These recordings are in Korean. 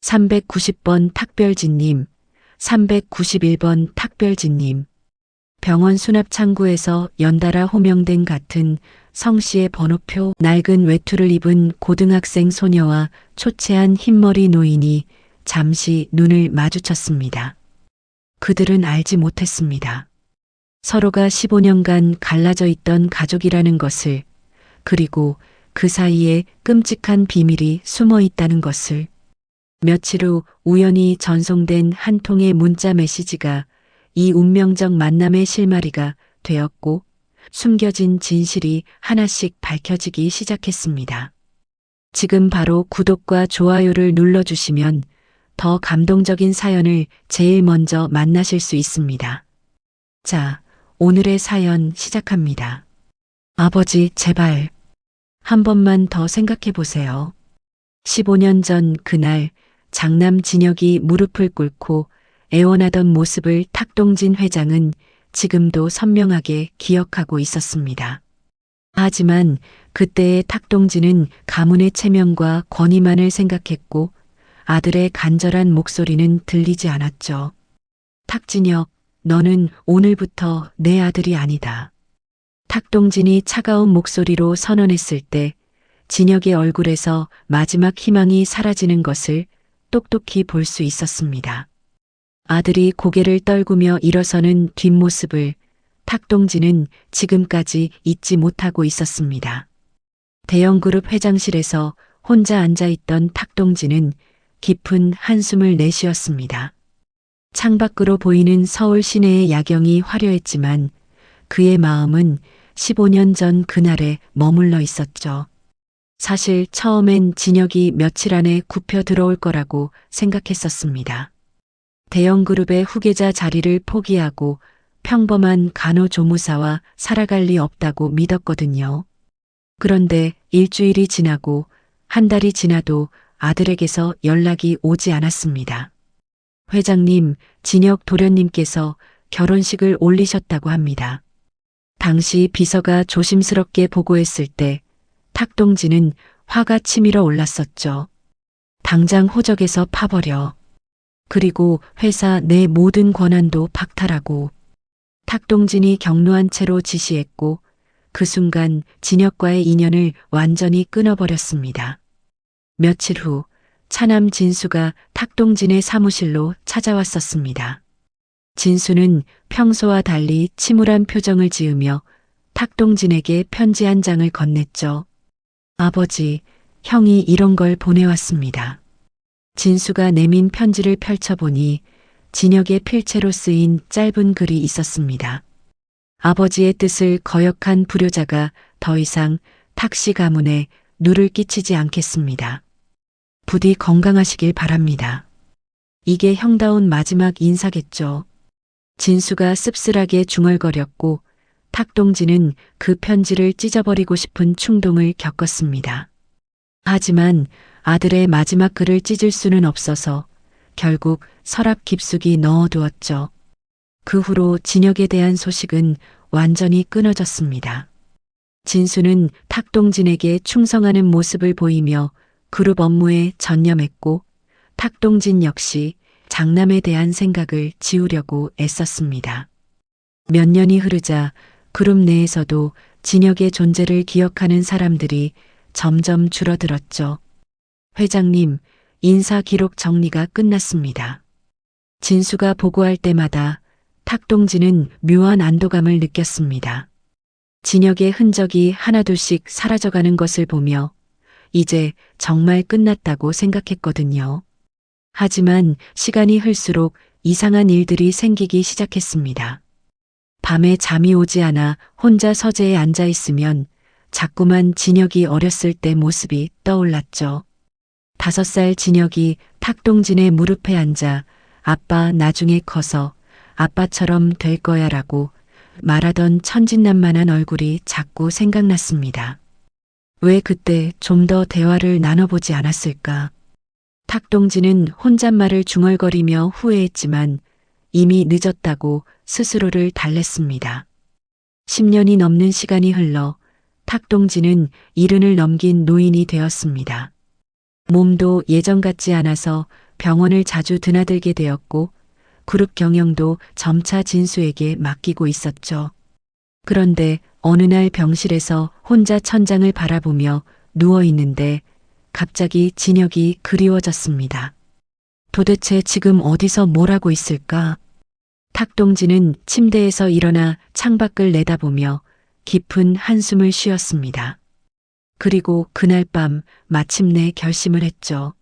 390번 탁별진님, 391번 탁별진님. 병원 수납 창구에서 연달아 호명된 같은 성씨의 번호표. 낡은 외투를 입은 고등학생 소녀와 초췌한 흰머리 노인이 잠시 눈을 마주쳤습니다. 그들은 알지 못했습니다. 서로가 15년간 갈라져 있던 가족이라는 것을, 그리고 그 사이에 끔찍한 비밀이 숨어 있다는 것을. 며칠 후 우연히 전송된 한 통의 문자 메시지가 이 운명적 만남의 실마리가 되었고, 숨겨진 진실이 하나씩 밝혀지기 시작했습니다. 지금 바로 구독과 좋아요를 눌러주시면 더 감동적인 사연을 제일 먼저 만나실 수 있습니다. 자, 오늘의 사연 시작합니다. 아버지, 제발 한 번만 더 생각해 보세요. 15년 전 그날 장남 진혁이 무릎을 꿇고 애원하던 모습을 탁동진 회장은 지금도 선명하게 기억하고 있었습니다. 하지만 그때의 탁동진은 가문의 체면과 권위만을 생각했고 아들의 간절한 목소리는 들리지 않았죠. 탁진혁, 너는 오늘부터 내 아들이 아니다. 탁동진이 차가운 목소리로 선언했을 때 진혁의 얼굴에서 마지막 희망이 사라지는 것을 똑똑히 볼 수 있었습니다. 아들이 고개를 떨구며 일어서는 뒷모습을 탁동진은 지금까지 잊지 못하고 있었습니다. 대형그룹 회장실에서 혼자 앉아있던 탁동진은 깊은 한숨을 내쉬었습니다. 창밖으로 보이는 서울 시내의 야경이 화려했지만 그의 마음은 15년 전 그날에 머물러 있었죠. 사실 처음엔 진혁이 며칠 안에 굽혀 들어올 거라고 생각했었습니다. 대형그룹의 후계자 자리를 포기하고 평범한 간호조무사와 살아갈 리 없다고 믿었거든요. 그런데 일주일이 지나고 한 달이 지나도 아들에게서 연락이 오지 않았습니다. 회장님, 진혁 도련님께서 결혼식을 올리셨다고 합니다. 당시 비서가 조심스럽게 보고했을 때 탁동진은 화가 치밀어 올랐었죠. 당장 호적에서 파버려. 그리고 회사 내 모든 권한도 박탈하고. 탁동진이 격노한 채로 지시했고 그 순간 진혁과의 인연을 완전히 끊어버렸습니다. 며칠 후 차남 진수가 탁동진의 사무실로 찾아왔었습니다. 진수는 평소와 달리 침울한 표정을 지으며 탁동진에게 편지 한 장을 건넸죠. 아버지, 형이 이런 걸 보내왔습니다. 진수가 내민 편지를 펼쳐보니 진혁의 필체로 쓰인 짧은 글이 있었습니다. 아버지의 뜻을 거역한 불효자가 더 이상 탁씨 가문에 누를 끼치지 않겠습니다. 부디 건강하시길 바랍니다. 이게 형다운 마지막 인사겠죠. 진수가 씁쓸하게 중얼거렸고 탁동진은 그 편지를 찢어버리고 싶은 충동을 겪었습니다. 하지만 아들의 마지막 글을 찢을 수는 없어서 결국 서랍 깊숙이 넣어두었죠. 그 후로 진혁에 대한 소식은 완전히 끊어졌습니다. 진수는 탁동진에게 충성하는 모습을 보이며 그룹 업무에 전념했고 탁동진 역시 장남에 대한 생각을 지우려고 애썼습니다. 몇 년이 흐르자 그룹 내에서도 진혁의 존재를 기억하는 사람들이 점점 줄어들었죠. 회장님, 인사 기록 정리가 끝났습니다. 진수가 보고할 때마다 탁동진은 묘한 안도감을 느꼈습니다. 진혁의 흔적이 하나둘씩 사라져가는 것을 보며 이제 정말 끝났다고 생각했거든요. 하지만 시간이 흘수록 이상한 일들이 생기기 시작했습니다. 밤에 잠이 오지 않아 혼자 서재에 앉아 있으면 자꾸만 진혁이 어렸을 때 모습이 떠올랐죠. 5살 진혁이 탁동진의 무릎에 앉아 아빠 나중에 커서 아빠처럼 될 거야 라고 말하던 천진난만한 얼굴이 자꾸 생각났습니다. 왜 그때 좀 더 대화를 나눠보지 않았을까? 탁동진은 혼잣말을 중얼거리며 후회했지만 이미 늦었다고 스스로를 달랬습니다. 10년이 넘는 시간이 흘러 탁동진은 70을 넘긴 노인이 되었습니다. 몸도 예전 같지 않아서 병원을 자주 드나들게 되었고 그룹 경영도 점차 진수에게 맡기고 있었죠. 그런데 어느 날 병실에서 혼자 천장을 바라보며 누워 있는데 갑자기 진혁이 그리워졌습니다. 도대체 지금 어디서 뭘 하고 있을까? 탁동진은 침대에서 일어나 창밖을 내다보며 깊은 한숨을 쉬었습니다. 그리고 그날 밤 마침내 결심을 했죠.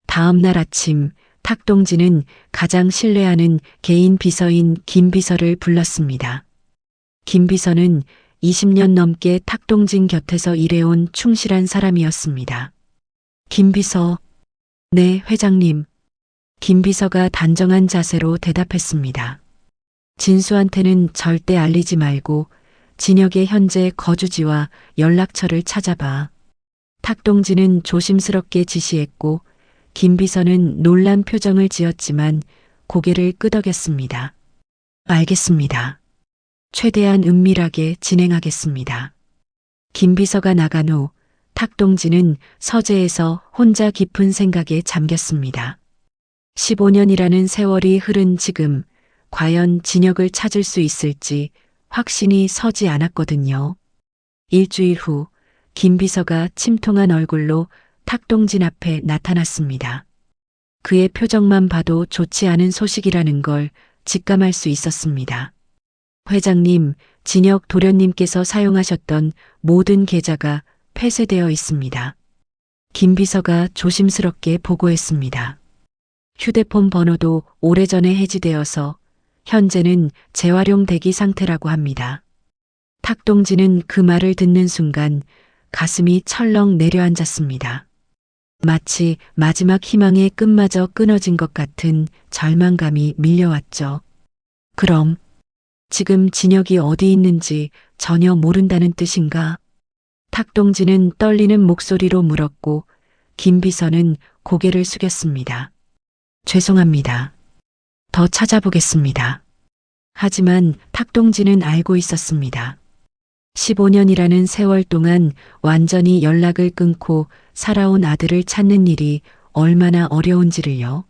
다음 날 아침 탁동진은 가장 신뢰하는 개인 비서인 김 비서를 불렀습니다. 김 비서는 20년 넘게 탁동진 곁에서 일해온 충실한 사람이었습니다. 김 비서, 네, 회장님. 김 비서가 단정한 자세로 대답했습니다. 진수한테는 절대 알리지 말고 진혁의 현재 거주지와 연락처를 찾아봐. 탁동진은 조심스럽게 지시했고 김 비서는 놀란 표정을 지었지만 고개를 끄덕였습니다. 알겠습니다. 최대한 은밀하게 진행하겠습니다. 김 비서가 나간 후 탁동진은 서재에서 혼자 깊은 생각에 잠겼습니다. 15년이라는 세월이 흐른 지금 과연 진혁을 찾을 수 있을지 확신이 서지 않았거든요. 일주일 후 김 비서가 침통한 얼굴로 탁동진 앞에 나타났습니다. 그의 표정만 봐도 좋지 않은 소식이라는 걸 직감할 수 있었습니다. 회장님, 진혁 도련님께서 사용하셨던 모든 계좌가 폐쇄되어 있습니다. 김 비서가 조심스럽게 보고했습니다. 휴대폰 번호도 오래전에 해지되어서 현재는 재활용 대기 상태라고 합니다. 탁동진은 그 말을 듣는 순간 가슴이 철렁 내려앉았습니다. 마치 마지막 희망의 끈마저 끊어진 것 같은 절망감이 밀려왔죠. 그럼 지금 진혁이 어디 있는지 전혀 모른다는 뜻인가? 탁동진은 떨리는 목소리로 물었고 김 비서는 고개를 숙였습니다. 죄송합니다. 더 찾아보겠습니다. 하지만 탁동진은 알고 있었습니다. 15년이라는 세월 동안 완전히 연락을 끊고 살아온 아들을 찾는 일이 얼마나 어려운지를요.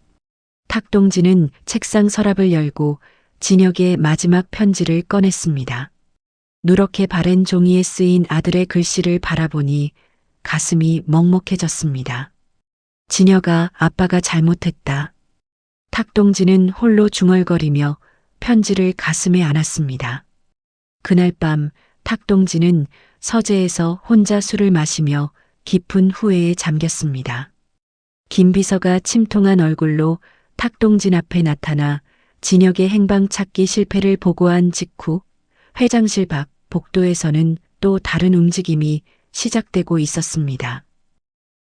탁동진은 책상 서랍을 열고 진혁의 마지막 편지를 꺼냈습니다. 누렇게 바랜 종이에 쓰인 아들의 글씨를 바라보니 가슴이 먹먹해졌습니다. 진혁아, 아빠가 잘못했다. 탁동진은 홀로 중얼거리며 편지를 가슴에 안았습니다. 그날 밤 탁동진은 서재에서 혼자 술을 마시며 깊은 후회에 잠겼습니다. 김 비서가 침통한 얼굴로 탁동진 앞에 나타나 진혁의 행방 찾기 실패를 보고한 직후 회장실 밖 복도에서는 또 다른 움직임이 시작되고 있었습니다.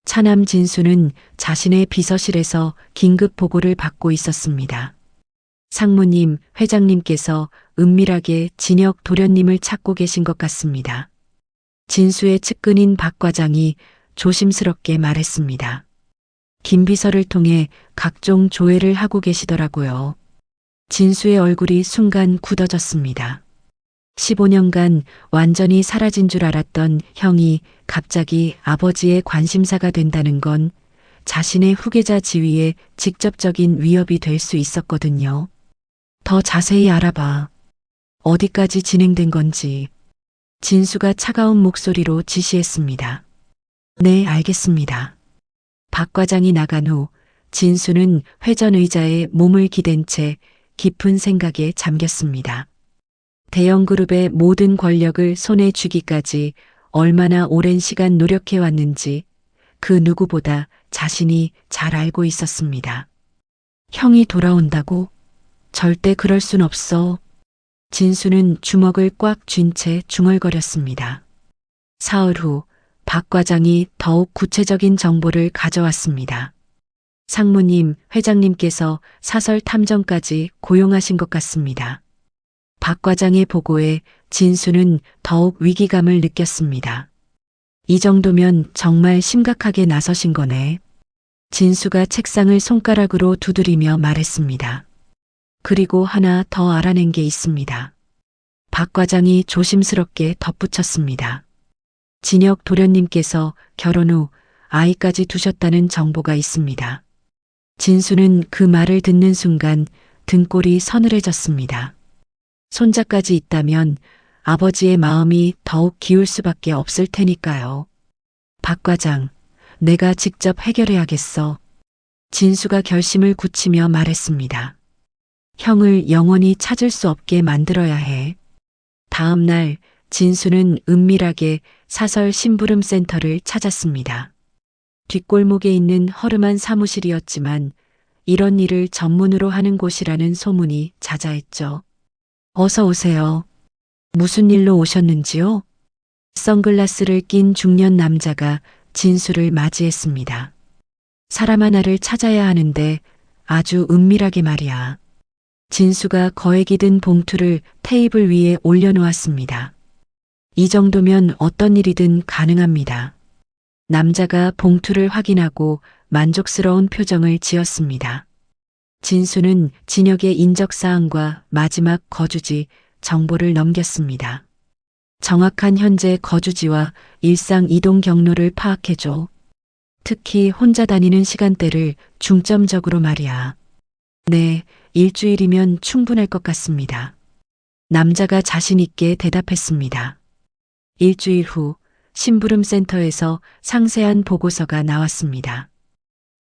차남 진수는 자신의 비서실에서 긴급 보고를 받고 있었습니다. 상무님, 회장님께서 은밀하게 진혁 도련님을 찾고 계신 것 같습니다. 진수의 측근인 박 과장이 조심스럽게 말했습니다. 김 비서를 통해 각종 조회를 하고 계시더라고요. 진수의 얼굴이 순간 굳어졌습니다. 15년간 완전히 사라진 줄 알았던 형이 갑자기 아버지의 관심사가 된다는 건 자신의 후계자 지위에 직접적인 위협이 될 수 있었거든요. 더 자세히 알아봐. 어디까지 진행된 건지. 진수가 차가운 목소리로 지시했습니다. 네, 알겠습니다. 박 과장이 나간 후 진수는 회전 의자에 몸을 기댄 채 깊은 생각에 잠겼습니다. 대형 그룹의 모든 권력을 손에 쥐기까지 얼마나 오랜 시간 노력해왔는지 그 누구보다 자신이 잘 알고 있었습니다. 형이 돌아온다고? 절대 그럴 순 없어. 진수는 주먹을 꽉 쥔 채 중얼거렸습니다. 사흘 후 박 과장이 더욱 구체적인 정보를 가져왔습니다. 상무님, 회장님께서 사설 탐정까지 고용하신 것 같습니다. 박 과장의 보고에 진수는 더욱 위기감을 느꼈습니다. 이 정도면 정말 심각하게 나서신 거네. 진수가 책상을 손가락으로 두드리며 말했습니다. 그리고 하나 더 알아낸 게 있습니다. 박 과장이 조심스럽게 덧붙였습니다. 진혁 도련님께서 결혼 후 아이까지 두셨다는 정보가 있습니다. 진수는 그 말을 듣는 순간 등골이 서늘해졌습니다. 손자까지 있다면 아버지의 마음이 더욱 기울 수밖에 없을 테니까요. 박 과장, 내가 직접 해결해야겠어. 진수가 결심을 굳히며 말했습니다. 형을 영원히 찾을 수 없게 만들어야 해. 다음 날 진수는 은밀하게 사설 심부름센터를 찾았습니다. 뒷골목에 있는 허름한 사무실이었지만 이런 일을 전문으로 하는 곳이라는 소문이 자자했죠. 어서 오세요. 무슨 일로 오셨는지요? 선글라스를 낀 중년 남자가 진수를 맞이했습니다. 사람 하나를 찾아야 하는데 아주 은밀하게 말이야. 진수가 거액이 든 봉투를 테이블 위에 올려놓았습니다. 이 정도면 어떤 일이든 가능합니다. 남자가 봉투를 확인하고 만족스러운 표정을 지었습니다. 진수는 진혁의 인적사항과 마지막 거주지 정보를 넘겼습니다. 정확한 현재 거주지와 일상 이동 경로를 파악해줘. 특히 혼자 다니는 시간대를 중점적으로 말이야. 네, 일주일이면 충분할 것 같습니다. 남자가 자신 있게 대답했습니다. 일주일 후 심부름센터에서 상세한 보고서가 나왔습니다.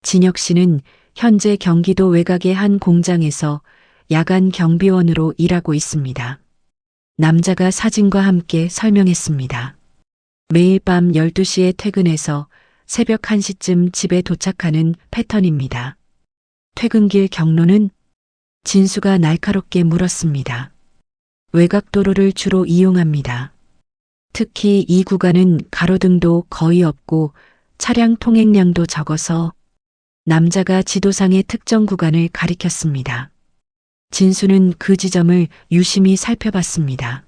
진혁 씨는 현재 경기도 외곽의 한 공장에서 야간 경비원으로 일하고 있습니다. 남자가 사진과 함께 설명했습니다. 매일 밤 12시에 퇴근해서 새벽 1시쯤 집에 도착하는 패턴입니다. 퇴근길 경로는? 진수가 날카롭게 물었습니다. 외곽도로를 주로 이용합니다. 특히 이 구간은 가로등도 거의 없고 차량 통행량도 적어서 남자가 지도상의 특정 구간을 가리켰습니다. 진수는 그 지점을 유심히 살펴봤습니다.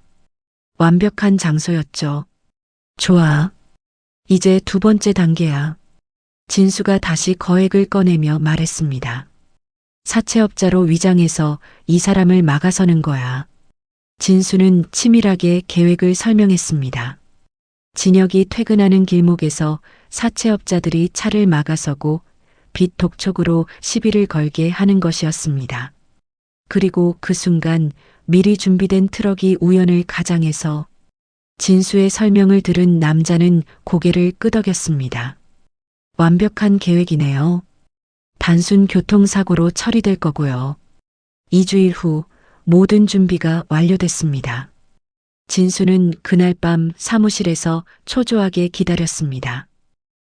완벽한 장소였죠. 좋아. 이제 두 번째 단계야. 진수가 다시 거액을 꺼내며 말했습니다. 사채업자로 위장해서 이 사람을 막아서는 거야. 진수는 치밀하게 계획을 설명했습니다. 진혁이 퇴근하는 길목에서 사채업자들이 차를 막아서고 빚 독촉으로 시비를 걸게 하는 것이었습니다. 그리고 그 순간 미리 준비된 트럭이 우연을 가장해서 진수의 설명을 들은 남자는 고개를 끄덕였습니다. 완벽한 계획이네요. 단순 교통사고로 처리될 거고요. 2주일 후 모든 준비가 완료됐습니다. 진수는 그날 밤 사무실에서 초조하게 기다렸습니다.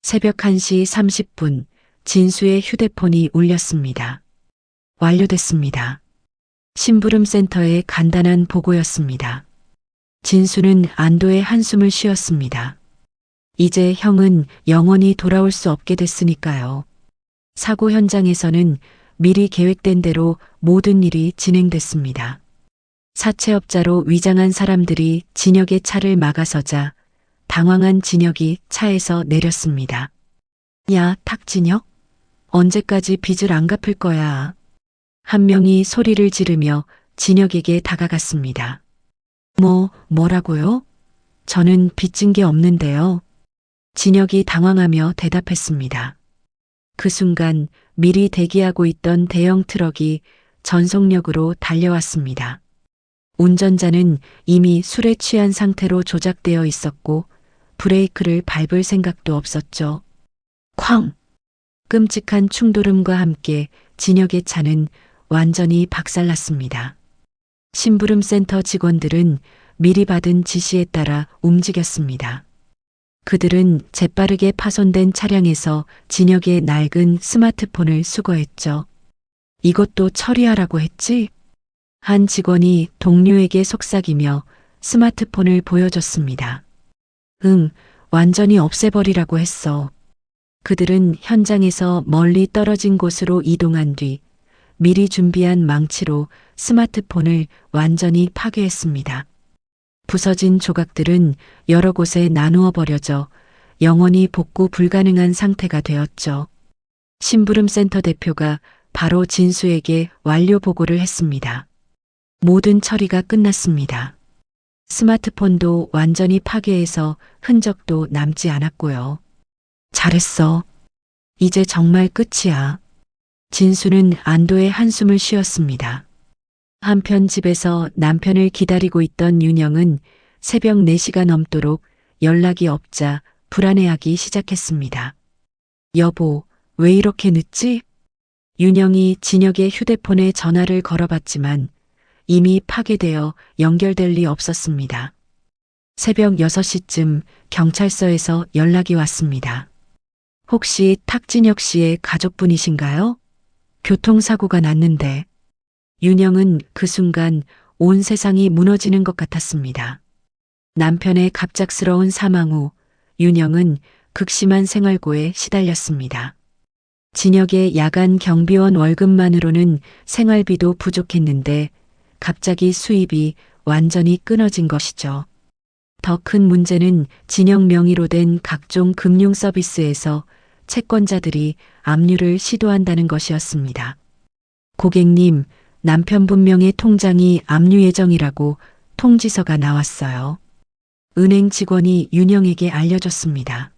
새벽 1시 30분 진수의 휴대폰이 울렸습니다. 완료됐습니다. 심부름센터의 간단한 보고였습니다. 진수는 안도의 한숨을 쉬었습니다. 이제 형은 영원히 돌아올 수 없게 됐으니까요. 사고 현장에서는 미리 계획된 대로 모든 일이 진행됐습니다. 사채업자로 위장한 사람들이 진혁의 차를 막아서자 당황한 진혁이 차에서 내렸습니다. 야, 탁진혁? 언제까지 빚을 안 갚을 거야? 한 명이 소리를 지르며 진혁에게 다가갔습니다. 뭐라고요? 저는 빚진 게 없는데요. 진혁이 당황하며 대답했습니다. 그 순간 미리 대기하고 있던 대형 트럭이 전속력으로 달려왔습니다. 운전자는 이미 술에 취한 상태로 조작되어 있었고 브레이크를 밟을 생각도 없었죠. 쾅! 끔찍한 충돌음과 함께 진혁의 차는 완전히 박살났습니다. 심부름센터 직원들은 미리 받은 지시에 따라 움직였습니다. 그들은 재빠르게 파손된 차량에서 진혁의 낡은 스마트폰을 수거했죠. 이것도 처리하라고 했지? 한 직원이 동료에게 속삭이며 스마트폰을 보여줬습니다. 완전히 없애버리라고 했어. 그들은 현장에서 멀리 떨어진 곳으로 이동한 뒤 미리 준비한 망치로 스마트폰을 완전히 파괴했습니다. 부서진 조각들은 여러 곳에 나누어 버려져 영원히 복구 불가능한 상태가 되었죠. 심부름센터 대표가 바로 진수에게 완료 보고를 했습니다. 모든 처리가 끝났습니다. 스마트폰도 완전히 파괴해서 흔적도 남지 않았고요. 잘했어. 이제 정말 끝이야. 진수는 안도의 한숨을 쉬었습니다. 한편 집에서 남편을 기다리고 있던 윤영은 새벽 4시가 넘도록 연락이 없자 불안해하기 시작했습니다. 여보, 왜 이렇게 늦지? 윤영이 진혁의 휴대폰에 전화를 걸어봤지만 이미 파괴되어 연결될 리 없었습니다. 새벽 6시쯤 경찰서에서 연락이 왔습니다. 혹시 탁진혁 씨의 가족분이신가요? 교통사고가 났는데. 윤영은 그 순간 온 세상이 무너지는 것 같았습니다. 남편의 갑작스러운 사망 후 윤영은 극심한 생활고에 시달렸습니다. 진혁의 야간 경비원 월급만으로는 생활비도 부족했는데 갑자기 수입이 완전히 끊어진 것이죠. 더 큰 문제는 진혁 명의로 된 각종 금융 서비스에서 채권자들이 압류를 시도한다는 것이었습니다. 고객님, 남편분 명의 통장이 압류 예정이라고 통지서가 나왔어요. 은행 직원이 윤영에게 알려줬습니다.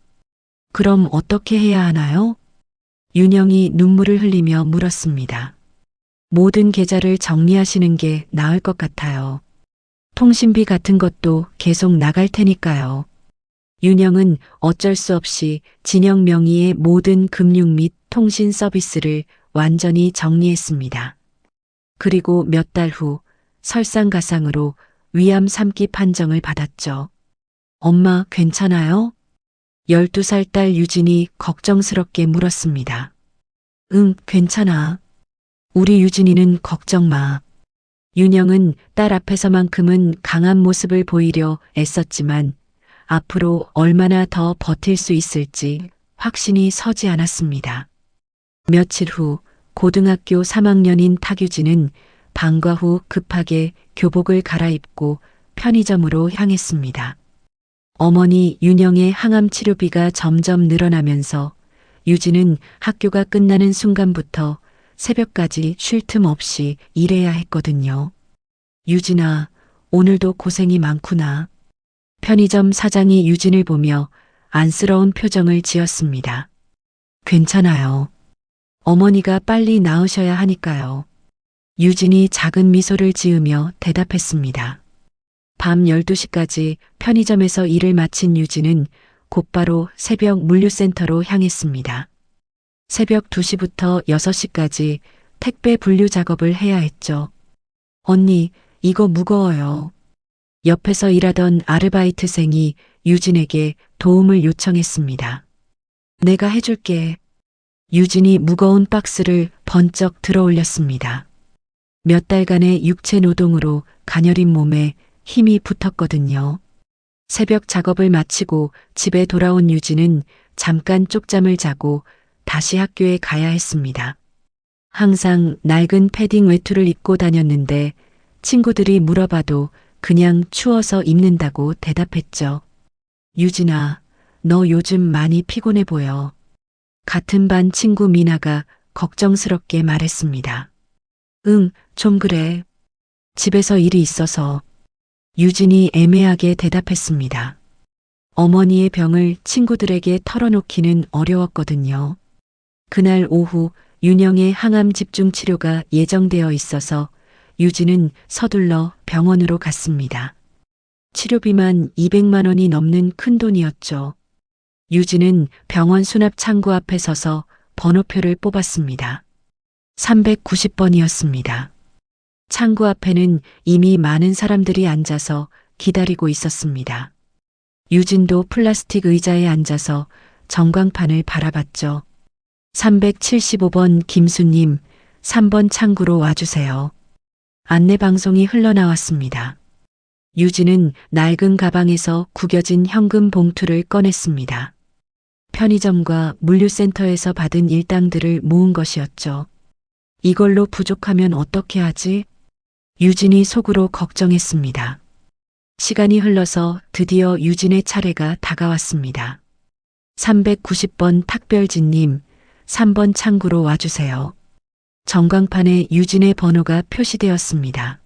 그럼 어떻게 해야 하나요? 윤영이 눈물을 흘리며 물었습니다. 모든 계좌를 정리하시는 게 나을 것 같아요. 통신비 같은 것도 계속 나갈 테니까요. 윤영은 어쩔 수 없이 진혁 명의의 모든 금융 및 통신 서비스를 완전히 정리했습니다. 그리고 몇 달 후 설상가상으로 위암 3기 판정을 받았죠. 엄마 괜찮아요? 12살 딸 유진이 걱정스럽게 물었습니다. 응, 괜찮아. 우리 유진이는 걱정 마. 윤영은 딸 앞에서만큼은 강한 모습을 보이려 애썼지만 앞으로 얼마나 더 버틸 수 있을지 확신이 서지 않았습니다. 며칠 후 고등학교 3학년인 탁유진은 방과 후 급하게 교복을 갈아입고 편의점으로 향했습니다. 어머니 윤영의 항암 치료비가 점점 늘어나면서 유진은 학교가 끝나는 순간부터 새벽까지 쉴 틈 없이 일해야 했거든요. 유진아, 오늘도 고생이 많구나. 편의점 사장이 유진을 보며 안쓰러운 표정을 지었습니다. 괜찮아요. 어머니가 빨리 나으셔야 하니까요. 유진이 작은 미소를 지으며 대답했습니다. 밤 12시까지 편의점에서 일을 마친 유진은 곧바로 새벽 물류센터로 향했습니다. 새벽 2시부터 6시까지 택배 분류 작업을 해야 했죠. 언니, 이거 무거워요. 옆에서 일하던 아르바이트생이 유진에게 도움을 요청했습니다. 내가 해줄게. 유진이 무거운 박스를 번쩍 들어 올렸습니다. 몇 달간의 육체 노동으로 가녀린 몸에 힘이 붙었거든요. 새벽 작업을 마치고 집에 돌아온 유진은 잠깐 쪽잠을 자고 다시 학교에 가야 했습니다. 항상 낡은 패딩 외투를 입고 다녔는데 친구들이 물어봐도 그냥 추워서 입는다고 대답했죠. 유진아, 너 요즘 많이 피곤해 보여. 같은 반 친구 미나가 걱정스럽게 말했습니다. 응, 좀 그래. 집에서 일이 있어서. 유진이 애매하게 대답했습니다. 어머니의 병을 친구들에게 털어놓기는 어려웠거든요. 그날 오후 윤영의 항암 집중 치료가 예정되어 있어서 유진은 서둘러 병원으로 갔습니다. 치료비만 200만 원이 넘는 큰 돈이었죠. 유진은 병원 수납 창구 앞에 서서 번호표를 뽑았습니다. 390번이었습니다. 창구 앞에는 이미 많은 사람들이 앉아서 기다리고 있었습니다. 유진도 플라스틱 의자에 앉아서 전광판을 바라봤죠. 375번 김수님, 3번 창구로 와주세요. 안내방송이 흘러나왔습니다. 유진은 낡은 가방에서 구겨진 현금 봉투를 꺼냈습니다. 편의점과 물류센터에서 받은 일당들을 모은 것이었죠. 이걸로 부족하면 어떻게 하지? 유진이 속으로 걱정했습니다. 시간이 흘러서 드디어 유진의 차례가 다가왔습니다. 390번 탁별진님, 3번 창구로 와주세요. 전광판에 유진의 번호가 표시되었습니다.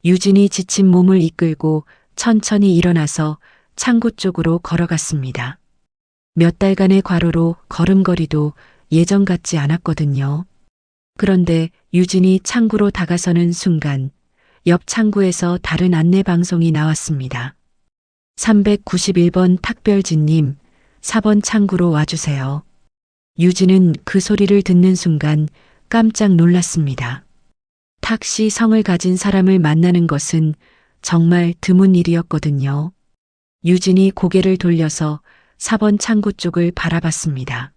유진이 지친 몸을 이끌고 천천히 일어나서 창구 쪽으로 걸어갔습니다. 몇 달간의 과로로 걸음걸이도 예전 같지 않았거든요. 그런데 유진이 창구로 다가서는 순간 옆 창구에서 다른 안내 방송이 나왔습니다. 391번 탁별진님, 4번 창구로 와주세요. 유진은 그 소리를 듣는 순간 깜짝 놀랐습니다. 탁씨 성을 가진 사람을 만나는 것은 정말 드문 일이었거든요. 유진이 고개를 돌려서 4번 창구 쪽을 바라봤습니다.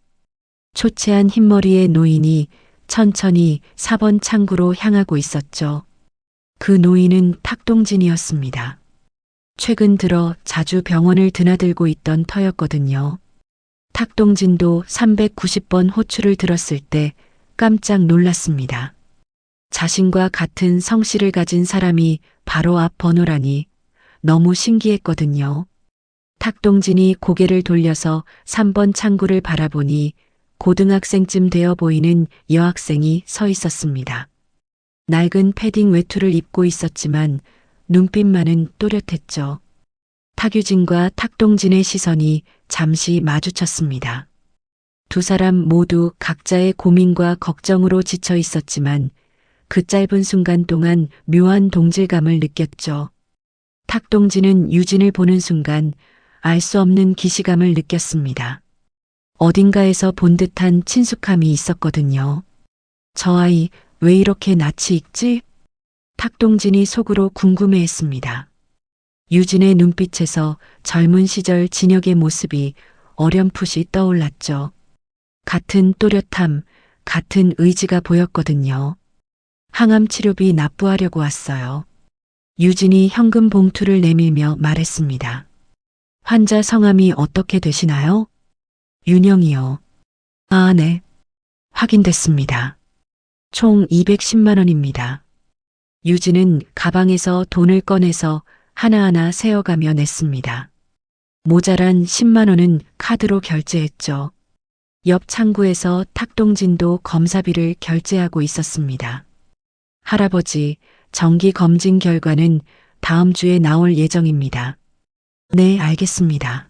초췌한 흰머리의 노인이 천천히 4번 창구로 향하고 있었죠. 그 노인은 탁동진이었습니다. 최근 들어 자주 병원을 드나들고 있던 터였거든요. 탁동진도 390번 호출을 들었을 때 깜짝 놀랐습니다. 자신과 같은 성씨를 가진 사람이 바로 앞 번호라니 너무 신기했거든요. 탁동진이 고개를 돌려서 3번 창구를 바라보니 고등학생쯤 되어 보이는 여학생이 서 있었습니다. 낡은 패딩 외투를 입고 있었지만 눈빛만은 또렷했죠. 탁유진과 탁동진의 시선이 잠시 마주쳤습니다. 두 사람 모두 각자의 고민과 걱정으로 지쳐 있었지만 그 짧은 순간 동안 묘한 동질감을 느꼈죠. 탁동진은 유진을 보는 순간 알 수 없는 기시감을 느꼈습니다. 어딘가에서 본 듯한 친숙함이 있었거든요. 저 아이 왜 이렇게 낯이 익지? 탁동진이 속으로 궁금해했습니다. 유진의 눈빛에서 젊은 시절 진혁의 모습이 어렴풋이 떠올랐죠. 같은 또렷함, 같은 의지가 보였거든요. 항암 치료비 납부하려고 왔어요. 유진이 현금 봉투를 내밀며 말했습니다. 환자 성함이 어떻게 되시나요? 윤영이요. 아, 네. 확인됐습니다. 총 210만 원입니다. 유진은 가방에서 돈을 꺼내서 하나하나 세어가며 냈습니다. 모자란 10만 원은 카드로 결제했죠. 옆 창구에서 탁동진도 검사비를 결제하고 있었습니다. 할아버지, 정기 검진 결과는 다음 주에 나올 예정입니다. 네, 알겠습니다.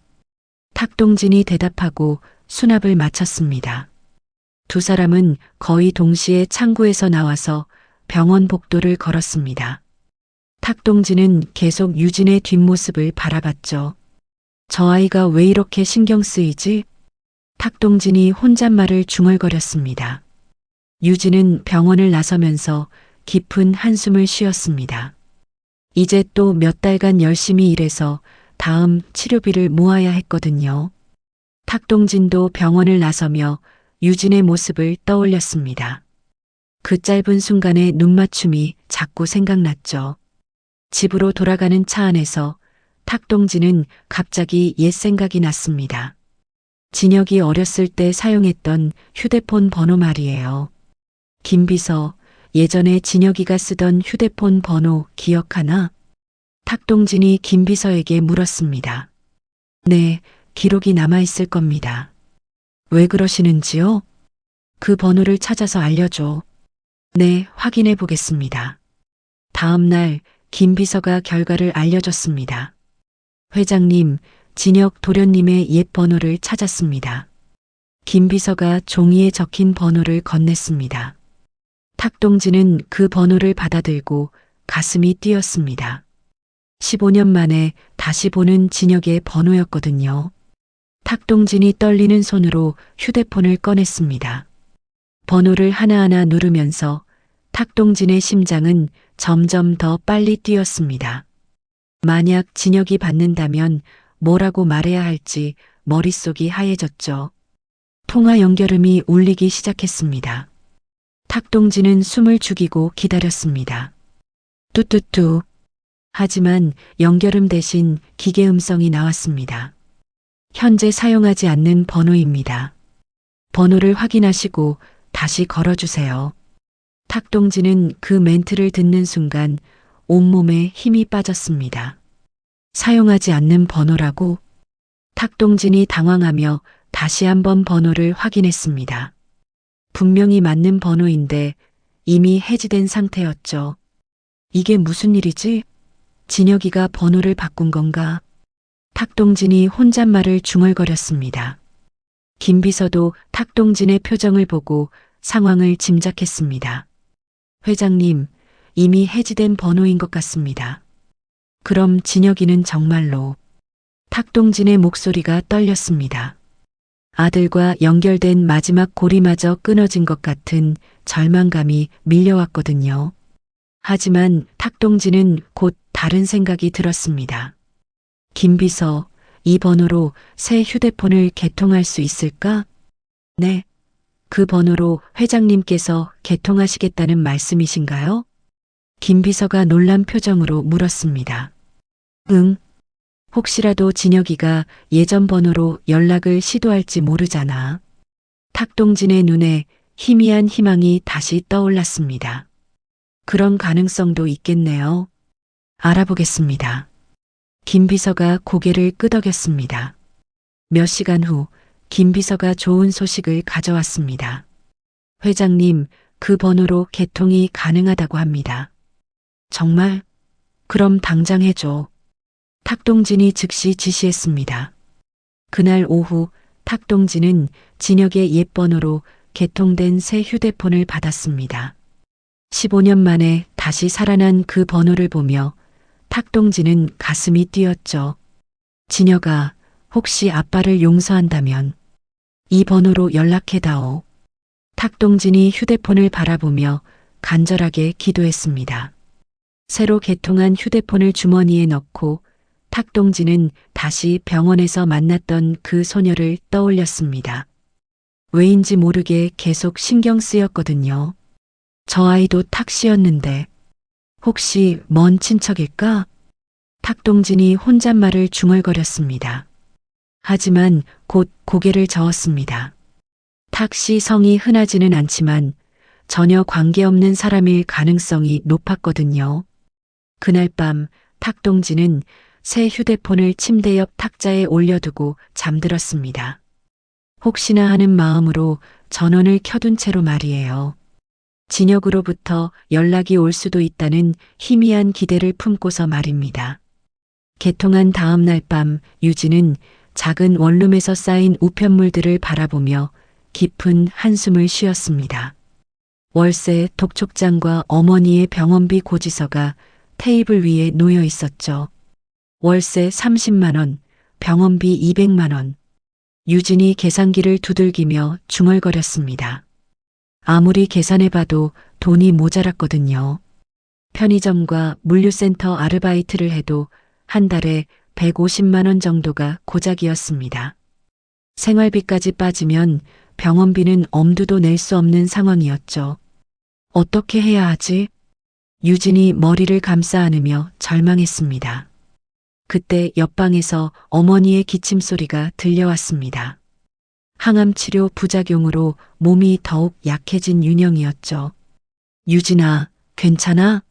탁동진이 대답하고 수납을 마쳤습니다. 두 사람은 거의 동시에 창구에서 나와서 병원 복도를 걸었습니다. 탁동진은 계속 유진의 뒷모습을 바라봤죠. 저 아이가 왜 이렇게 신경 쓰이지? 탁동진이 혼잣말을 중얼거렸습니다. 유진은 병원을 나서면서 깊은 한숨을 쉬었습니다. 이제 또 몇 달간 열심히 일해서 다음 치료비를 모아야 했거든요. 탁동진도 병원을 나서며 유진의 모습을 떠올렸습니다. 그 짧은 순간의 눈맞춤이 자꾸 생각났죠. 집으로 돌아가는 차 안에서 탁동진은 갑자기 옛 생각이 났습니다. 진혁이 어렸을 때 사용했던 휴대폰 번호 말이에요. 김비서, 예전에 진혁이가 쓰던 휴대폰 번호 기억하나? 탁동진이 김비서에게 물었습니다. 네, 기록이 남아있을 겁니다. 왜 그러시는지요? 그 번호를 찾아서 알려줘. 네, 확인해 보겠습니다. 다음 날 김비서가 결과를 알려줬습니다. 회장님, 진혁 도련님의 옛 번호를 찾았습니다. 김비서가 종이에 적힌 번호를 건넸습니다. 탁동진은 그 번호를 받아들고 가슴이 뛰었습니다. 15년 만에 다시 보는 진혁의 번호였거든요. 탁동진이 떨리는 손으로 휴대폰을 꺼냈습니다. 번호를 하나하나 누르면서 탁동진의 심장은 점점 더 빨리 뛰었습니다. 만약 진혁이 받는다면 뭐라고 말해야 할지 머릿속이 하얘졌죠. 통화 연결음이 울리기 시작했습니다. 탁동진은 숨을 죽이고 기다렸습니다. 뚜뚜뚜. 하지만 연결음 대신 기계 음성이 나왔습니다. 현재 사용하지 않는 번호입니다. 번호를 확인하시고 다시 걸어주세요. 탁동진은 그 멘트를 듣는 순간 온몸에 힘이 빠졌습니다. 사용하지 않는 번호라고? 탁동진이 당황하며 다시 한번 번호를 확인했습니다. 분명히 맞는 번호인데 이미 해지된 상태였죠. 이게 무슨 일이지? 진혁이가 번호를 바꾼 건가? 탁동진이 혼잣말을 중얼거렸습니다. 김비서도 탁동진의 표정을 보고 상황을 짐작했습니다. 회장님, 이미 해지된 번호인 것 같습니다. 그럼 진혁이는 정말로. 탁동진의 목소리가 떨렸습니다. 아들과 연결된 마지막 고리마저 끊어진 것 같은 절망감이 밀려왔거든요. 하지만 탁동진은 곧 다른 생각이 들었습니다. 김비서, 이 번호로 새 휴대폰을 개통할 수 있을까? 네. 그 번호로 회장님께서 개통하시겠다는 말씀이신가요? 김비서가 놀란 표정으로 물었습니다. 응. 혹시라도 진혁이가 예전 번호로 연락을 시도할지 모르잖아. 탁동진의 눈에 희미한 희망이 다시 떠올랐습니다. 그런 가능성도 있겠네요. 알아보겠습니다. 김비서가 고개를 끄덕였습니다. 몇 시간 후 김비서가 좋은 소식을 가져왔습니다. 회장님, 그 번호로 개통이 가능하다고 합니다. 정말? 그럼 당장 해줘. 탁동진이 즉시 지시했습니다. 그날 오후 탁동진은 진혁의 옛 번호로 개통된 새 휴대폰을 받았습니다. 15년 만에 다시 살아난 그 번호를 보며 탁동진은 가슴이 뛰었죠. 진혁아, 혹시 아빠를 용서한다면 이 번호로 연락해다오. 탁동진이 휴대폰을 바라보며 간절하게 기도했습니다. 새로 개통한 휴대폰을 주머니에 넣고 탁동진은 다시 병원에서 만났던 그 소녀를 떠올렸습니다. 왜인지 모르게 계속 신경 쓰였거든요. 저 아이도 탁씨였는데 혹시 먼 친척일까? 탁동진이 혼잣말을 중얼거렸습니다. 하지만 곧 고개를 저었습니다. 탁씨 성이 흔하지는 않지만 전혀 관계없는 사람일 가능성이 높았거든요. 그날 밤 탁동진은 새 휴대폰을 침대 옆 탁자에 올려두고 잠들었습니다. 혹시나 하는 마음으로 전원을 켜둔 채로 말이에요. 진혁으로부터 연락이 올 수도 있다는 희미한 기대를 품고서 말입니다. 개통한 다음 날 밤 유진은 작은 원룸에서 쌓인 우편물들을 바라보며 깊은 한숨을 쉬었습니다. 월세 독촉장과 어머니의 병원비 고지서가 테이블 위에 놓여 있었죠. 월세 30만 원, 병원비 200만 원. 유진이 계산기를 두들기며 중얼거렸습니다. 아무리 계산해봐도 돈이 모자랐거든요. 편의점과 물류센터 아르바이트를 해도 한 달에 150만 원 정도가 고작이었습니다. 생활비까지 빠지면 병원비는 엄두도 낼 수 없는 상황이었죠. 어떻게 해야 하지? 유진이 머리를 감싸 안으며 절망했습니다. 그때 옆방에서 어머니의 기침 소리가 들려왔습니다. 항암 치료 부작용으로 몸이 더욱 약해진 윤영이었죠. 유진아, 괜찮아?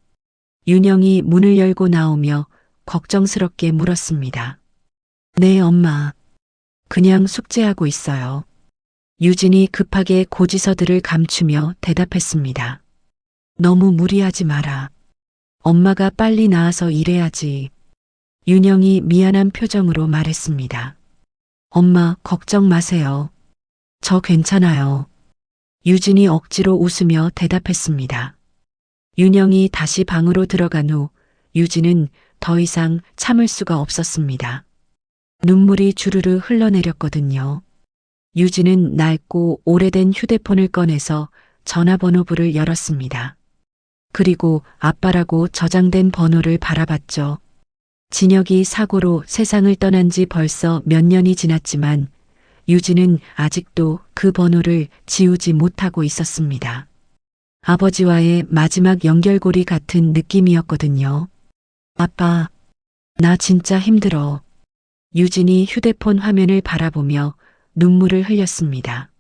윤영이 문을 열고 나오며 걱정스럽게 물었습니다. 네, 엄마. 그냥 숙제하고 있어요. 유진이 급하게 고지서들을 감추며 대답했습니다. 너무 무리하지 마라. 엄마가 빨리 나아서 일해야지. 윤영이 미안한 표정으로 말했습니다. 엄마, 걱정 마세요. 저 괜찮아요. 유진이 억지로 웃으며 대답했습니다. 윤영이 다시 방으로 들어간 후 유진은 더 이상 참을 수가 없었습니다. 눈물이 주르르 흘러내렸거든요. 유진은 낡고 오래된 휴대폰을 꺼내서 전화번호부를 열었습니다. 그리고 아빠라고 저장된 번호를 바라봤죠. 진혁이 사고로 세상을 떠난 지 벌써 몇 년이 지났지만 유진은 아직도 그 번호를 지우지 못하고 있었습니다. 아버지와의 마지막 연결고리 같은 느낌이었거든요. 아빠, 나 진짜 힘들어. 유진이 휴대폰 화면을 바라보며 눈물을 흘렸습니다.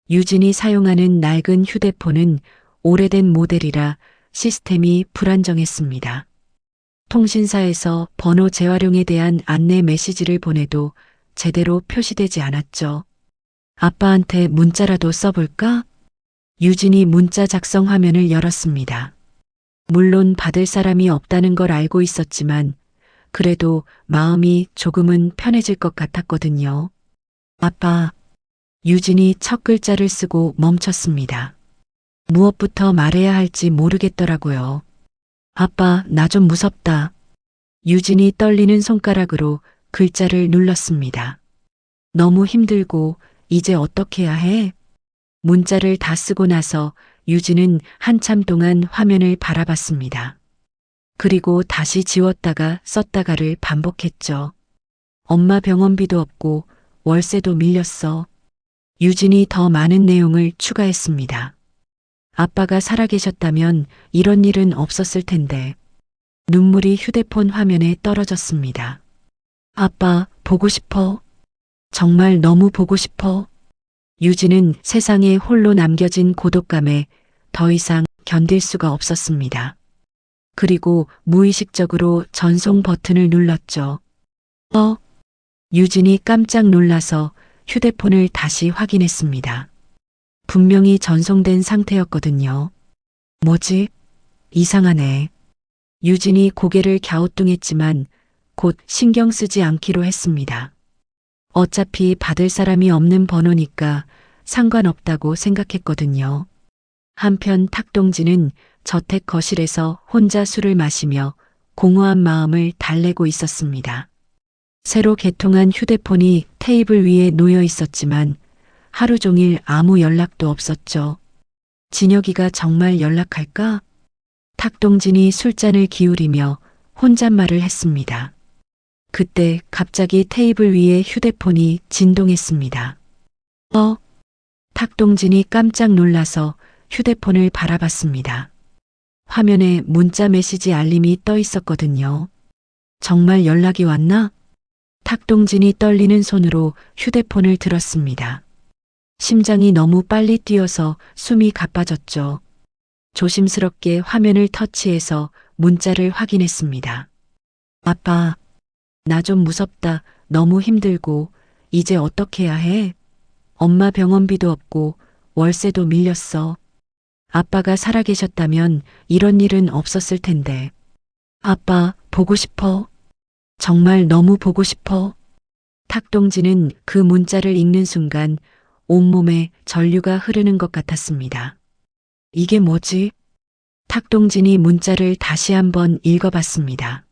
유진이 사용하는 낡은 휴대폰은 오래된 모델이라 시스템이 불안정했습니다. 통신사에서 번호 재활용에 대한 안내 메시지를 보내도 제대로 표시되지 않았죠. 아빠한테 문자라도 써볼까? 유진이 문자 작성 화면을 열었습니다. 물론 받을 사람이 없다는 걸 알고 있었지만 그래도 마음이 조금은 편해질 것 같았거든요. 아빠, 유진이 첫 글자를 쓰고 멈췄습니다. 무엇부터 말해야 할지 모르겠더라고요. 아빠, 나 좀 무섭다. 유진이 떨리는 손가락으로 글자를 눌렀습니다. 너무 힘들고 이제 어떻게 해야 해? 문자를 다 쓰고 나서 유진은 한참 동안 화면을 바라봤습니다. 그리고 다시 지웠다가 썼다가를 반복했죠. 엄마 병원비도 없고 월세도 밀렸어. 유진이 더 많은 내용을 추가했습니다. 아빠가 살아계셨다면 이런 일은 없었을 텐데. 눈물이 휴대폰 화면에 떨어졌습니다. 아빠, 보고 싶어. 정말 너무 보고 싶어. 유진은 세상에 홀로 남겨진 고독감에 더 이상 견딜 수가 없었습니다. 그리고 무의식적으로 전송 버튼을 눌렀죠. 유진이 깜짝 놀라서 휴대폰을 다시 확인했습니다. 분명히 전송된 상태였거든요. 뭐지? 이상하네. 유진이 고개를 갸우뚱했지만 곧 신경 쓰지 않기로 했습니다. 어차피 받을 사람이 없는 번호니까 상관없다고 생각했거든요. 한편 탁동진은 저택 거실에서 혼자 술을 마시며 공허한 마음을 달래고 있었습니다. 새로 개통한 휴대폰이 테이블 위에 놓여 있었지만 하루 종일 아무 연락도 없었죠. 진혁이가 정말 연락할까? 탁동진이 술잔을 기울이며 혼잣말을 했습니다. 그때 갑자기 테이블 위에 휴대폰이 진동했습니다. 탁동진이 깜짝 놀라서 휴대폰을 바라봤습니다. 화면에 문자 메시지 알림이 떠 있었거든요. 정말 연락이 왔나? 탁동진이 떨리는 손으로 휴대폰을 들었습니다. 심장이 너무 빨리 뛰어서 숨이 가빠졌죠. 조심스럽게 화면을 터치해서 문자를 확인했습니다. 아빠, 나 좀 무섭다. 너무 힘들고 이제 어떻게 해야 해? 엄마 병원비도 없고 월세도 밀렸어. 아빠가 살아계셨다면 이런 일은 없었을 텐데. 아빠, 보고 싶어. 정말 너무 보고 싶어. 탁동진은 그 문자를 읽는 순간 온몸에 전류가 흐르는 것 같았습니다. 이게 뭐지? 탁동진이 문자를 다시 한번 읽어봤습니다.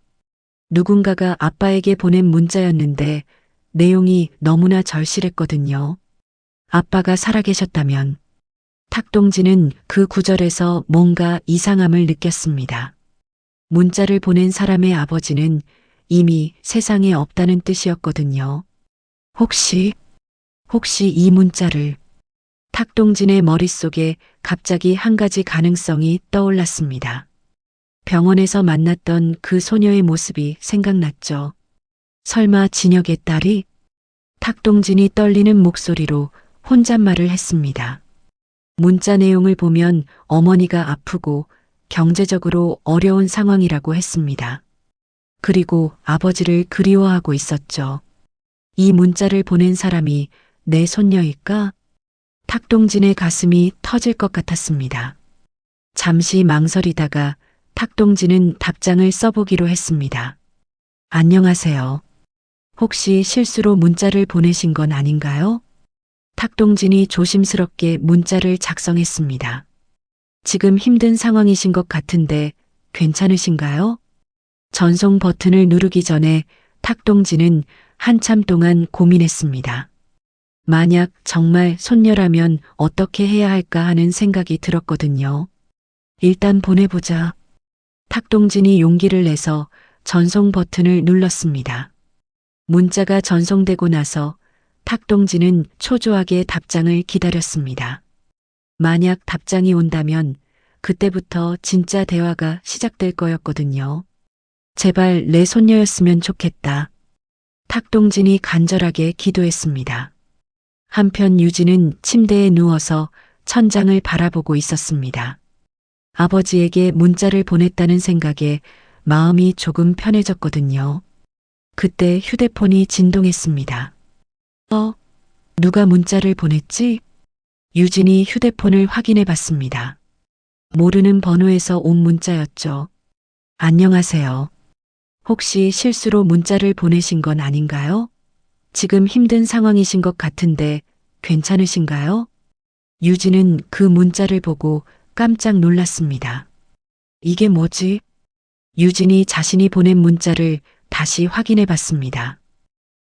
누군가가 아빠에게 보낸 문자였는데 내용이 너무나 절실했거든요. 아빠가 살아계셨다면. 탁동진은 그 구절에서 뭔가 이상함을 느꼈습니다. 문자를 보낸 사람의 아버지는 이미 세상에 없다는 뜻이었거든요. 혹시 이 문자를. 탁동진의 머릿속에 갑자기 한 가지 가능성이 떠올랐습니다. 병원에서 만났던 그 소녀의 모습이 생각났죠. 설마 진혁의 딸이? 탁동진이 떨리는 목소리로 혼잣말을 했습니다. 문자 내용을 보면 어머니가 아프고 경제적으로 어려운 상황이라고 했습니다. 그리고 아버지를 그리워하고 있었죠. 이 문자를 보낸 사람이 내 손녀일까? 탁동진의 가슴이 터질 것 같았습니다. 잠시 망설이다가 탁동진은 답장을 써보기로 했습니다. 안녕하세요. 혹시 실수로 문자를 보내신 건 아닌가요? 탁동진이 조심스럽게 문자를 작성했습니다. 지금 힘든 상황이신 것 같은데 괜찮으신가요? 전송 버튼을 누르기 전에 탁동진은 한참 동안 고민했습니다. 만약 정말 손녀라면 어떻게 해야 할까 하는 생각이 들었거든요. 일단 보내보자. 탁동진이 용기를 내서 전송 버튼을 눌렀습니다. 문자가 전송되고 나서 탁동진은 초조하게 답장을 기다렸습니다. 만약 답장이 온다면 그때부터 진짜 대화가 시작될 거였거든요. 제발 내 손녀였으면 좋겠다. 탁동진이 간절하게 기도했습니다. 한편 유진은 침대에 누워서 천장을 바라보고 있었습니다. 아버지에게 문자를 보냈다는 생각에 마음이 조금 편해졌거든요. 그때 휴대폰이 진동했습니다. 누가 문자를 보냈지? 유진이 휴대폰을 확인해 봤습니다. 모르는 번호에서 온 문자였죠. 안녕하세요. 혹시 실수로 문자를 보내신 건 아닌가요? 지금 힘든 상황이신 것 같은데 괜찮으신가요? 유진은 그 문자를 보고 깜짝 놀랐습니다. 이게 뭐지? 유진이 자신이 보낸 문자를 다시 확인해 봤습니다.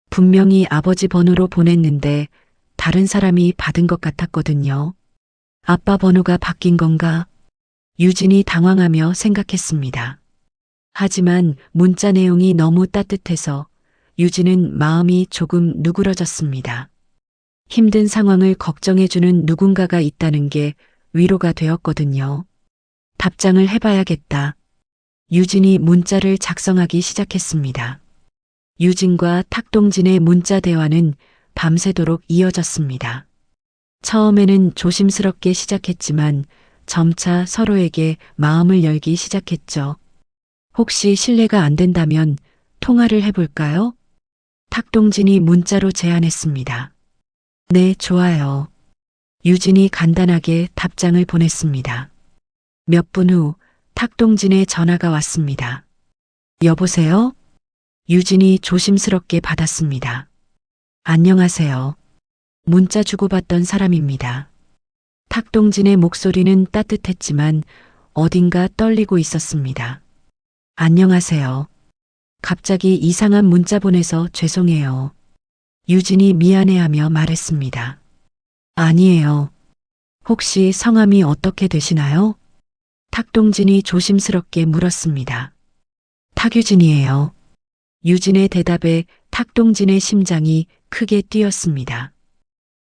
분명히 아버지 번호로 보냈는데 다른 사람이 받은 것 같았거든요. 아빠 번호가 바뀐 건가? 유진이 당황하며 생각했습니다. 하지만 문자 내용이 너무 따뜻해서 유진은 마음이 조금 누그러졌습니다. 힘든 상황을 걱정해주는 누군가가 있다는 게 위로가 되었거든요. 답장을 해봐야겠다. 유진이 문자를 작성하기 시작했습니다. 유진과 탁동진의 문자 대화는 밤새도록 이어졌습니다. 처음에는 조심스럽게 시작했지만 점차 서로에게 마음을 열기 시작했죠. 혹시 실례가 안 된다면 통화를 해볼까요? 탁동진이 문자로 제안했습니다. 네, 좋아요. 유진이 간단하게 답장을 보냈습니다. 몇 분 후 탁동진의 전화가 왔습니다. 여보세요? 유진이 조심스럽게 받았습니다. 안녕하세요. 문자 주고받던 사람입니다. 탁동진의 목소리는 따뜻했지만 어딘가 떨리고 있었습니다. 안녕하세요. 갑자기 이상한 문자 보내서 죄송해요. 유진이 미안해하며 말했습니다. 아니에요. 혹시 성함이 어떻게 되시나요? 탁동진이 조심스럽게 물었습니다. 탁유진이에요. 유진의 대답에 탁동진의 심장이 크게 뛰었습니다.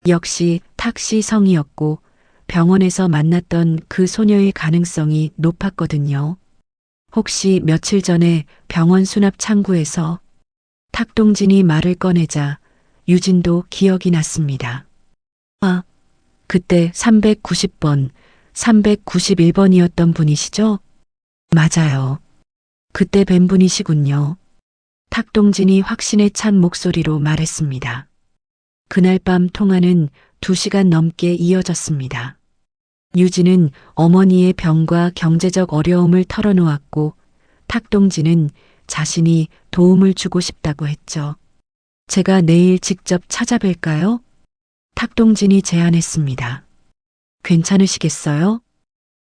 역시 탁씨 성이었고 병원에서 만났던 그 소녀의 가능성이 높았거든요. 혹시 며칠 전에 병원 수납 창구에서 탁동진이 말을 꺼내자 유진도 기억이 났습니다. 아, 그때 390번, 391번이었던 분이시죠? 맞아요. 그때 뵌 분이시군요. 탁동진이 확신에 찬 목소리로 말했습니다. 그날 밤 통화는 2시간 넘게 이어졌습니다. 유진은 어머니의 병과 경제적 어려움을 털어놓았고 탁동진은 자신이 도움을 주고 싶다고 했죠. 제가 내일 직접 찾아뵐까요? 탁동진이 제안했습니다. 괜찮으시겠어요?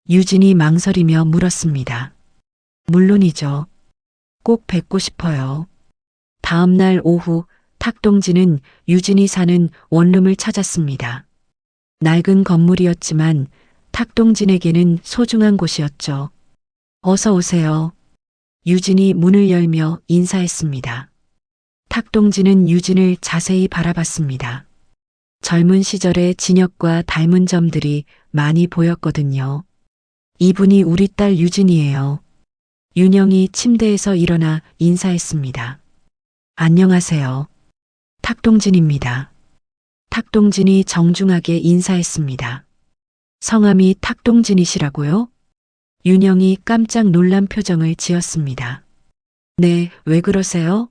유진이 망설이며 물었습니다. 물론이죠. 꼭 뵙고 싶어요. 다음 날 오후 탁동진은 유진이 사는 원룸을 찾았습니다. 낡은 건물이었지만 탁동진에게는 소중한 곳이었죠. 어서 오세요. 유진이 문을 열며 인사했습니다. 탁동진은 유진을 자세히 바라봤습니다. 젊은 시절의 진혁과 닮은 점들이 많이 보였거든요. 이분이 우리 딸 유진이에요. 윤영이 침대에서 일어나 인사했습니다. 안녕하세요. 탁동진입니다. 탁동진이 정중하게 인사했습니다. 성함이 탁동진이시라고요? 윤영이 깜짝 놀란 표정을 지었습니다. 네, 왜 그러세요?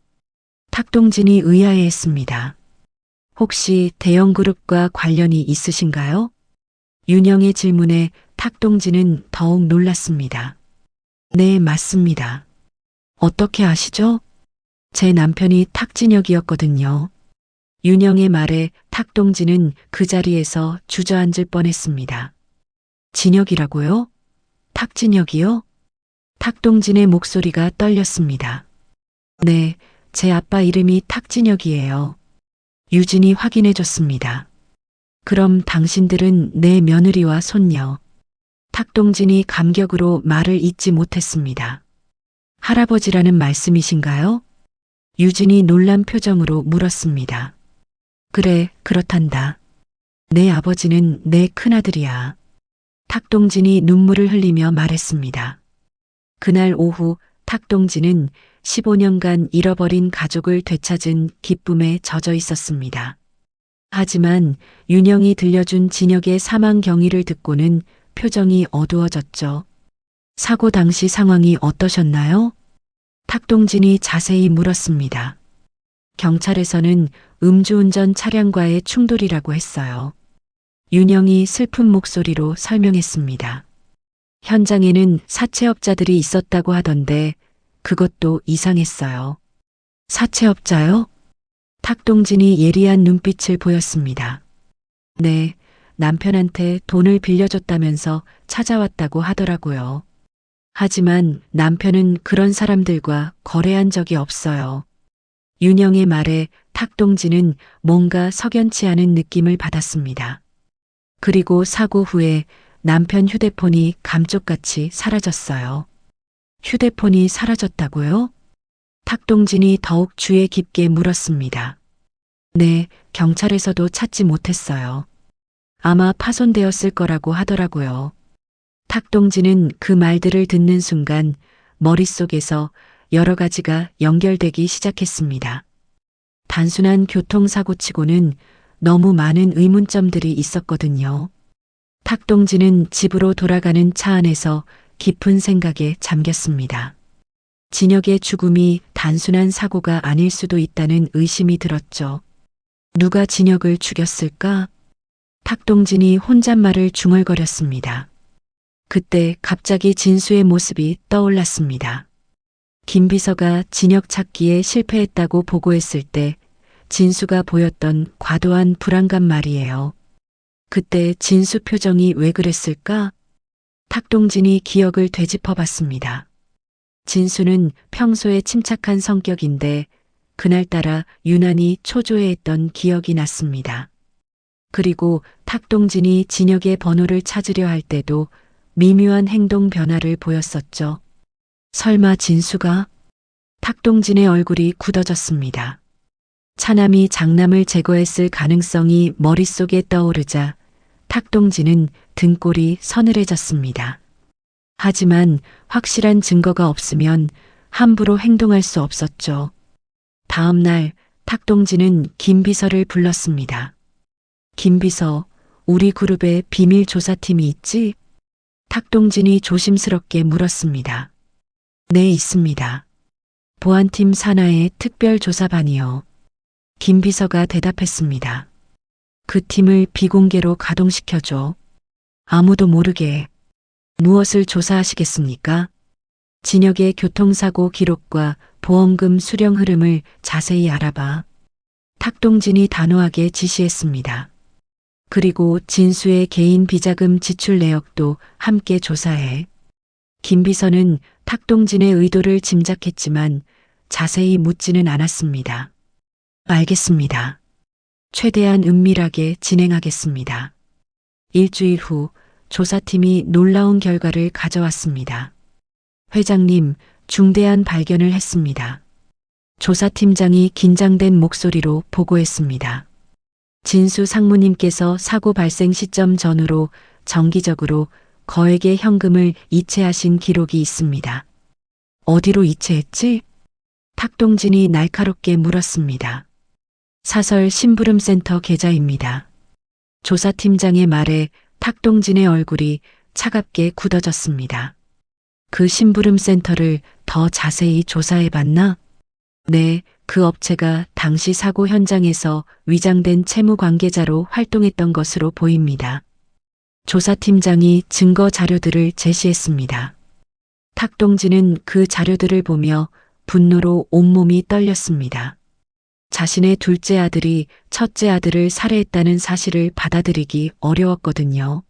탁동진이 의아해했습니다. 혹시 대형그룹과 관련이 있으신가요? 윤영의 질문에 탁동진은 더욱 놀랐습니다. 네, 맞습니다. 어떻게 아시죠? 제 남편이 탁진혁이었거든요. 윤영의 말에 탁동진은 그 자리에서 주저앉을 뻔했습니다. 진혁이라고요? 탁진혁이요? 탁동진의 목소리가 떨렸습니다. 네, 제 아빠 이름이 탁진혁이에요. 유진이 확인해 줬습니다. 그럼 당신들은 내 며느리와 손녀. 탁동진이 감격으로 말을 잇지 못했습니다. 할아버지라는 말씀이신가요? 유진이 놀란 표정으로 물었습니다. 그래, 그렇단다. 내 아버지는 내 큰아들이야. 탁동진이 눈물을 흘리며 말했습니다. 그날 오후 탁동진은 15년간 잃어버린 가족을 되찾은 기쁨에 젖어 있었습니다. 하지만 윤영이 들려준 진혁의 사망 경위를 듣고는 표정이 어두워졌죠. 사고 당시 상황이 어떠셨나요? 탁동진이 자세히 물었습니다. 경찰에서는 음주운전 차량과의 충돌이라고 했어요. 윤영이 슬픈 목소리로 설명했습니다. 현장에는 사채업자들이 있었다고 하던데 그것도 이상했어요. 사채업자요? 탁동진이 예리한 눈빛을 보였습니다. 네, 남편한테 돈을 빌려줬다면서 찾아왔다고 하더라고요. 하지만 남편은 그런 사람들과 거래한 적이 없어요. 윤영의 말에 탁동진은 뭔가 석연치 않은 느낌을 받았습니다. 그리고 사고 후에 남편 휴대폰이 감쪽같이 사라졌어요. 휴대폰이 사라졌다고요? 탁동진이 더욱 주의 깊게 물었습니다. 네, 경찰에서도 찾지 못했어요. 아마 파손되었을 거라고 하더라고요. 탁동진은 그 말들을 듣는 순간 머릿속에서 여러 가지가 연결되기 시작했습니다. 단순한 교통사고치고는 너무 많은 의문점들이 있었거든요. 탁동진은 집으로 돌아가는 차 안에서 깊은 생각에 잠겼습니다. 진혁의 죽음이 단순한 사고가 아닐 수도 있다는 의심이 들었죠. 누가 진혁을 죽였을까? 탁동진이 혼잣말을 중얼거렸습니다. 그때 갑자기 진수의 모습이 떠올랐습니다. 김 비서가 진혁 찾기에 실패했다고 보고했을 때 진수가 보였던 과도한 불안감 말이에요. 그때 진수 표정이 왜 그랬을까? 탁동진이 기억을 되짚어봤습니다. 진수는 평소에 침착한 성격인데 그날따라 유난히 초조해했던 기억이 났습니다. 그리고 탁동진이 진혁의 번호를 찾으려 할 때도 미묘한 행동 변화를 보였었죠. 설마 진수가? 탁동진의 얼굴이 굳어졌습니다. 차남이 장남을 제거했을 가능성이 머릿속에 떠오르자 탁동진은 등골이 서늘해졌습니다. 하지만 확실한 증거가 없으면 함부로 행동할 수 없었죠. 다음 날 탁동진은 김 비서를 불렀습니다. 김 비서, 우리 그룹에 비밀 조사팀이 있지? 탁동진이 조심스럽게 물었습니다. 네, 있습니다. 보안팀 산하의 특별조사반이요. 김 비서가 대답했습니다. 그 팀을 비공개로 가동시켜줘. 아무도 모르게. 무엇을 조사하시겠습니까? 진혁의 교통사고 기록과 보험금 수령 흐름을 자세히 알아봐. 탁동진이 단호하게 지시했습니다. 그리고 진수의 개인 비자금 지출 내역도 함께 조사해. 김 비서는 탁동진의 의도를 짐작했지만 자세히 묻지는 않았습니다. 알겠습니다. 최대한 은밀하게 진행하겠습니다. 일주일 후 조사팀이 놀라운 결과를 가져왔습니다. 회장님, 중대한 발견을 했습니다. 조사팀장이 긴장된 목소리로 보고했습니다. 진수 상무님께서 사고 발생 시점 전후로 정기적으로 거액의 현금을 이체하신 기록이 있습니다. 어디로 이체했지? 탁동진이 날카롭게 물었습니다. 사설 심부름센터 계좌입니다. 조사팀장의 말에 탁동진의 얼굴이 차갑게 굳어졌습니다. 그 심부름센터를 더 자세히 조사해봤나? 네, 그 업체가 당시 사고 현장에서 위장된 채무 관계자로 활동했던 것으로 보입니다. 조사팀장이 증거 자료들을 제시했습니다. 탁동진은 그 자료들을 보며 분노로 온몸이 떨렸습니다. 자신의 둘째 아들이 첫째 아들을 살해했다는 사실을 받아들이기 어려웠거든요.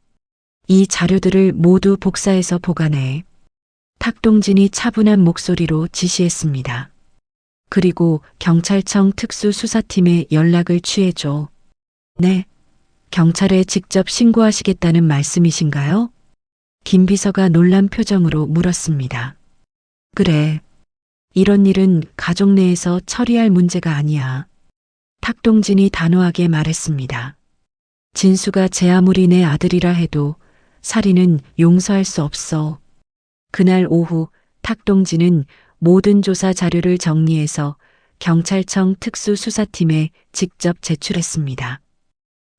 이 자료들을 모두 복사해서 보관해. 탁동진이 차분한 목소리로 지시했습니다. 그리고 경찰청 특수수사팀에 연락을 취해줘. 네. 경찰에 직접 신고하시겠다는 말씀이신가요? 김 비서가 놀란 표정으로 물었습니다. 그래. 이런 일은 가족 내에서 처리할 문제가 아니야. 탁동진이 단호하게 말했습니다. 진수가 제 아무리 내 아들이라 해도 살인은 용서할 수 없어. 그날 오후 탁동진은 모든 조사 자료를 정리해서 경찰청 특수수사팀에 직접 제출했습니다.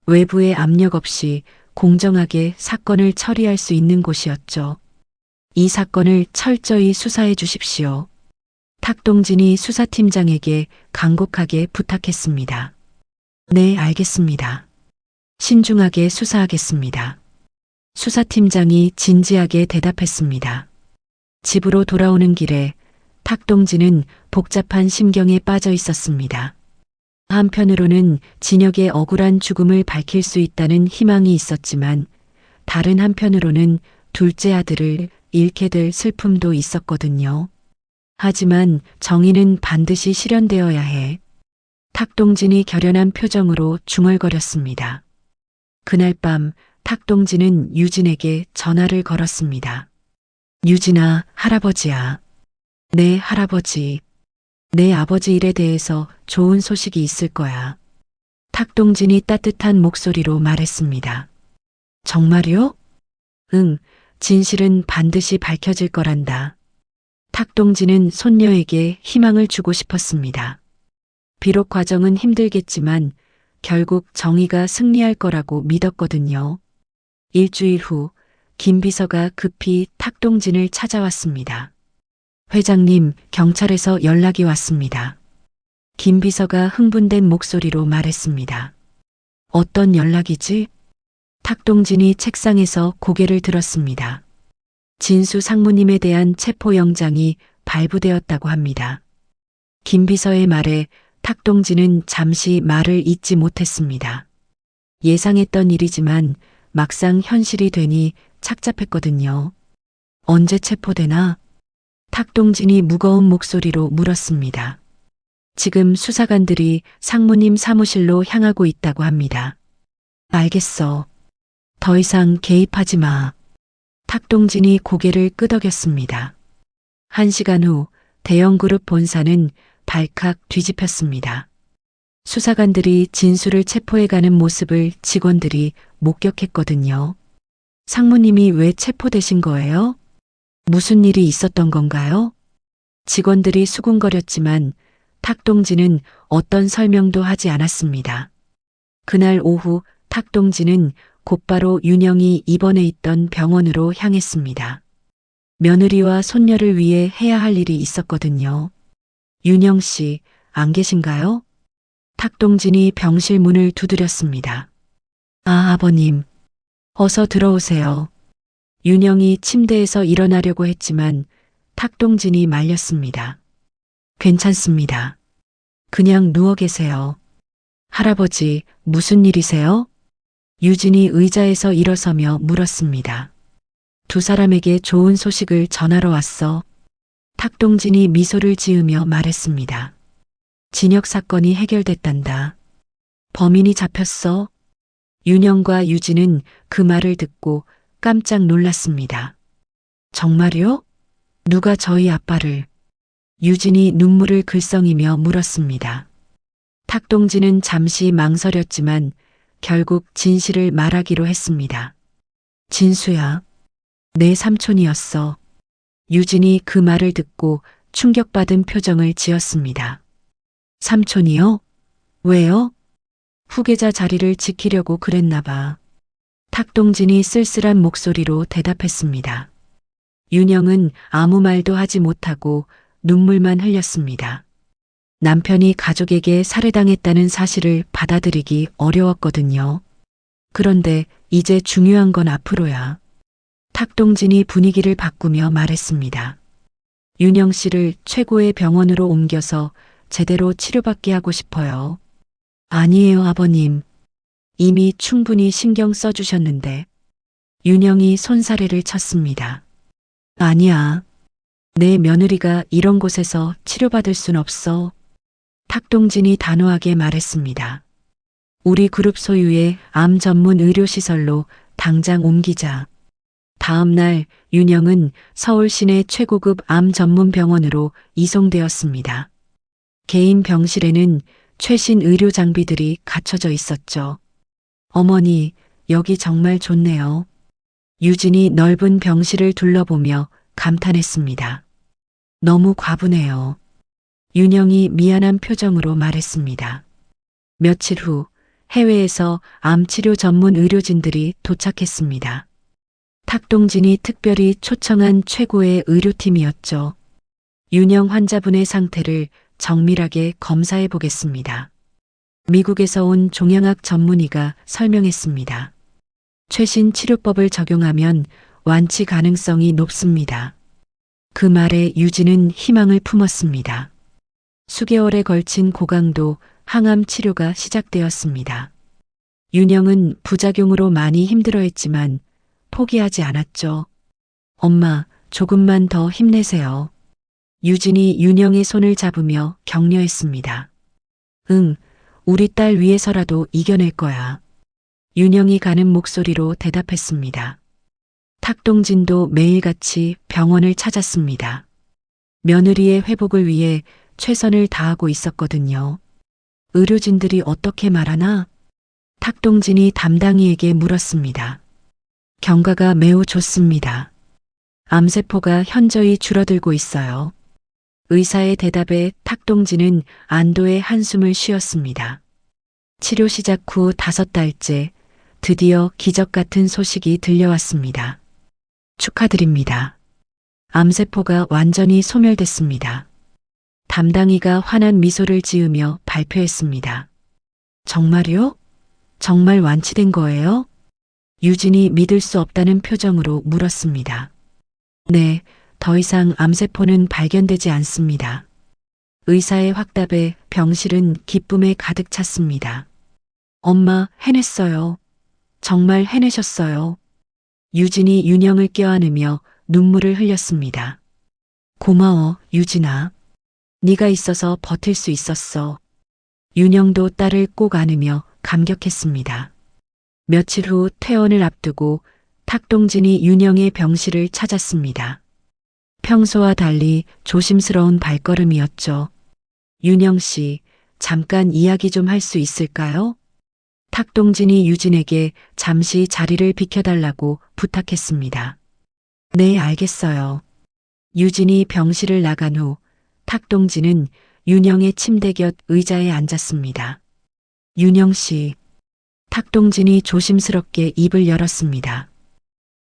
외부의 압력 없이 공정하게 사건을 처리할 수 있는 곳이었죠. 이 사건을 철저히 수사해 주십시오. 탁동진이 수사팀장에게 간곡하게 부탁했습니다. 네, 알겠습니다. 신중하게 수사하겠습니다. 수사팀장이 진지하게 대답했습니다. 집으로 돌아오는 길에 탁동진은 복잡한 심경에 빠져 있었습니다. 한편으로는 진혁의 억울한 죽음을 밝힐 수 있다는 희망이 있었지만 다른 한편으로는 둘째 아들을 잃게 될 슬픔도 있었거든요. 하지만 정의는 반드시 실현되어야 해. 탁동진이 결연한 표정으로 중얼거렸습니다. 그날 밤 탁동진은 유진에게 전화를 걸었습니다. 유진아, 할아버지야. 네, 할아버지. 내 아버지 일에 대해서 좋은 소식이 있을 거야. 탁동진이 따뜻한 목소리로 말했습니다. 정말요? 응, 진실은 반드시 밝혀질 거란다. 탁동진은 손녀에게 희망을 주고 싶었습니다. 비록 과정은 힘들겠지만 결국 정의가 승리할 거라고 믿었거든요. 일주일 후 김 비서가 급히 탁동진을 찾아왔습니다. 회장님, 경찰에서 연락이 왔습니다. 김 비서가 흥분된 목소리로 말했습니다. 어떤 연락이지? 탁동진이 책상에서 고개를 들었습니다. 진수 상무님에 대한 체포영장이 발부되었다고 합니다. 김 비서의 말에 탁동진은 잠시 말을 잇지 못했습니다. 예상했던 일이지만 막상 현실이 되니 착잡했거든요. 언제 체포되나? 탁동진이 무거운 목소리로 물었습니다. 지금 수사관들이 상무님 사무실로 향하고 있다고 합니다. 알겠어. 더 이상 개입하지 마. 탁동진이 고개를 끄덕였습니다. 1시간 후 대형그룹 본사는 발칵 뒤집혔습니다. 수사관들이 진수를 체포해가는 모습을 직원들이 목격했거든요. 상무님이 왜 체포되신 거예요? 무슨 일이 있었던 건가요? 직원들이 수군거렸지만 탁동진은 어떤 설명도 하지 않았습니다. 그날 오후 탁동진은 곧바로 윤영이 입원해 있던 병원으로 향했습니다. 며느리와 손녀를 위해 해야 할 일이 있었거든요. 윤영 씨, 안 계신가요? 탁동진이 병실 문을 두드렸습니다. 아, 아버님. 어서 들어오세요. 윤영이 침대에서 일어나려고 했지만 탁동진이 말렸습니다. 괜찮습니다. 그냥 누워 계세요. 할아버지, 무슨 일이세요? 유진이 의자에서 일어서며 물었습니다. 두 사람에게 좋은 소식을 전하러 왔어. 탁동진이 미소를 지으며 말했습니다. 진혁 사건이 해결됐단다. 범인이 잡혔어. 윤영과 유진은 그 말을 듣고 깜짝 놀랐습니다. 정말요? 누가 저희 아빠를? 유진이 눈물을 글썽이며 물었습니다. 탁동진은 잠시 망설였지만 결국 진실을 말하기로 했습니다. 진수야, 내 삼촌이었어. 유진이 그 말을 듣고 충격받은 표정을 지었습니다. 삼촌이요? 왜요? 후계자 자리를 지키려고 그랬나 봐. 탁동진이 쓸쓸한 목소리로 대답했습니다. 윤영은 아무 말도 하지 못하고 눈물만 흘렸습니다. 남편이 가족에게 살해당했다는 사실을 받아들이기 어려웠거든요. 그런데 이제 중요한 건 앞으로야. 탁동진이 분위기를 바꾸며 말했습니다. 윤영 씨를 최고의 병원으로 옮겨서 제대로 치료받게 하고 싶어요. 아니에요, 아버님. 이미 충분히 신경 써주셨는데. 윤영이 손사래를 쳤습니다. 아니야. 내 며느리가 이런 곳에서 치료받을 순 없어. 탁동진이 단호하게 말했습니다. 우리 그룹 소유의 암 전문 의료시설로 당장 옮기자. 다음 날 윤영은 서울 시내 최고급 암 전문 병원으로 이송되었습니다. 개인 병실에는 최신 의료 장비들이 갖춰져 있었죠. 어머니, 여기 정말 좋네요. 유진이 넓은 병실을 둘러보며 감탄했습니다. 너무 과분해요. 윤영이 미안한 표정으로 말했습니다. 며칠 후 해외에서 암치료 전문 의료진들이 도착했습니다. 탁동진이 특별히 초청한 최고의 의료팀이었죠. 윤영 환자분의 상태를 정밀하게 검사해 보겠습니다. 미국에서 온 종양학 전문의가 설명했습니다. 최신 치료법을 적용하면 완치 가능성이 높습니다. 그 말에 유진은 희망을 품었습니다. 수개월에 걸친 고강도 항암 치료가 시작되었습니다. 윤영은 부작용으로 많이 힘들어했지만 포기하지 않았죠. 엄마, 조금만 더 힘내세요. 유진이 윤영의 손을 잡으며 격려했습니다. 응, 우리 딸 위해서라도 이겨낼 거야. 윤영이 가는 목소리로 대답했습니다. 탁동진도 매일같이 병원을 찾았습니다. 며느리의 회복을 위해 최선을 다하고 있었거든요. 의료진들이 어떻게 말하나? 탁동진이 담당이에게 물었습니다. 경과가 매우 좋습니다. 암세포가 현저히 줄어들고 있어요. 의사의 대답에 탁동진은 안도의 한숨을 쉬었습니다. 치료 시작 후 5달째 드디어 기적 같은 소식이 들려왔습니다. 축하드립니다. 암세포가 완전히 소멸됐습니다. 담당이가 환한 미소를 지으며 발표했습니다. 정말요? 정말 완치된 거예요? 유진이 믿을 수 없다는 표정으로 물었습니다. 네, 더 이상 암세포는 발견되지 않습니다. 의사의 확답에 병실은 기쁨에 가득 찼습니다. 엄마, 해냈어요. 정말 해내셨어요. 유진이 윤영을 껴안으며 눈물을 흘렸습니다. 고마워, 유진아. 네가 있어서 버틸 수 있었어. 윤영도 딸을 꼭 안으며 감격했습니다. 며칠 후 퇴원을 앞두고 탁동진이 윤영의 병실을 찾았습니다. 평소와 달리 조심스러운 발걸음이었죠. 윤영 씨, 잠깐 이야기 좀 할 수 있을까요? 탁동진이 유진에게 잠시 자리를 비켜달라고 부탁했습니다. 네, 알겠어요. 유진이 병실을 나간 후 탁동진은 윤영의 침대 곁 의자에 앉았습니다. 윤영 씨, 탁동진이 조심스럽게 입을 열었습니다.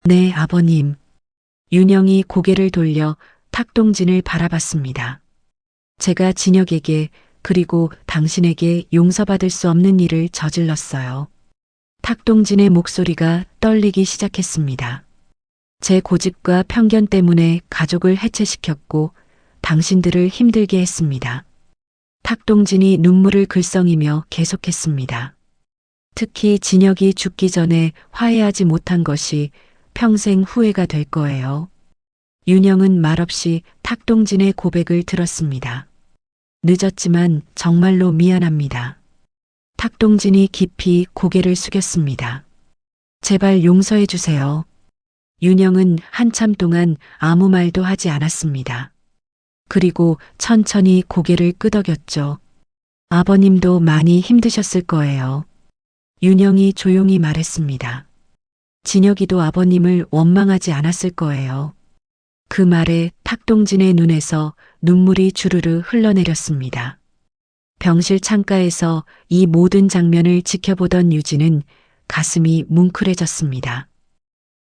네, 아버님. 윤영이 고개를 돌려 탁동진을 바라봤습니다. 제가 진혁에게 그리고 당신에게 용서받을 수 없는 일을 저질렀어요. 탁동진의 목소리가 떨리기 시작했습니다. 제 고집과 편견 때문에 가족을 해체시켰고 당신들을 힘들게 했습니다. 탁동진이 눈물을 글썽이며 계속했습니다. 특히 진혁이 죽기 전에 화해하지 못한 것이 평생 후회가 될 거예요. 윤영은 말없이 탁동진의 고백을 들었습니다. 늦었지만 정말로 미안합니다. 탁동진이 깊이 고개를 숙였습니다. 제발 용서해 주세요. 윤영은 한참 동안 아무 말도 하지 않았습니다. 그리고 천천히 고개를 끄덕였죠. 아버님도 많이 힘드셨을 거예요. 윤영이 조용히 말했습니다. 진혁이도 아버님을 원망하지 않았을 거예요. 그 말에 탁동진의 눈에서 눈물이 주르르 흘러내렸습니다. 병실 창가에서 이 모든 장면을 지켜보던 유진은 가슴이 뭉클해졌습니다.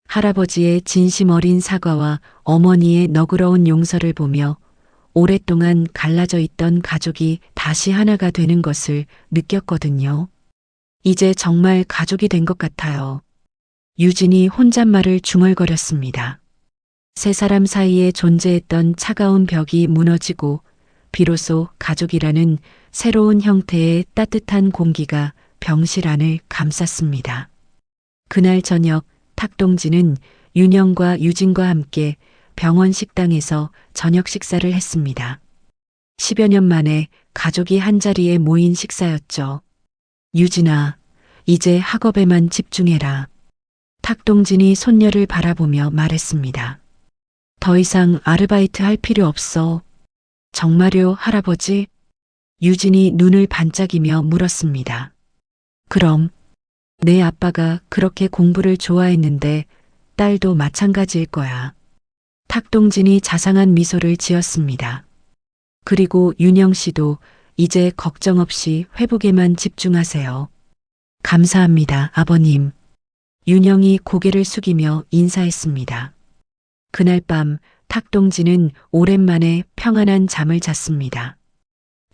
할아버지의 진심 어린 사과와 어머니의 너그러운 용서를 보며 오랫동안 갈라져 있던 가족이 다시 하나가 되는 것을 느꼈거든요. 이제 정말 가족이 된 것 같아요. 유진이 혼잣말을 중얼거렸습니다. 세 사람 사이에 존재했던 차가운 벽이 무너지고 비로소 가족이라는 새로운 형태의 따뜻한 공기가 병실 안을 감쌌습니다. 그날 저녁 탁동진은 윤영과 유진과 함께 병원 식당에서 저녁 식사를 했습니다. 10여 년 만에 가족이 한자리에 모인 식사였죠. 유진아, 이제 학업에만 집중해라. 탁동진이 손녀를 바라보며 말했습니다. 더 이상 아르바이트 할 필요 없어. 정말요, 할아버지? 유진이 눈을 반짝이며 물었습니다. 그럼 내 아빠가 그렇게 공부를 좋아했는데 딸도 마찬가지일 거야. 탁동진이 자상한 미소를 지었습니다. 그리고 윤영 씨도 이제 걱정 없이 회복에만 집중하세요. 감사합니다, 아버님. 윤영이 고개를 숙이며 인사했습니다. 그날 밤 탁동진은 오랜만에 평안한 잠을 잤습니다.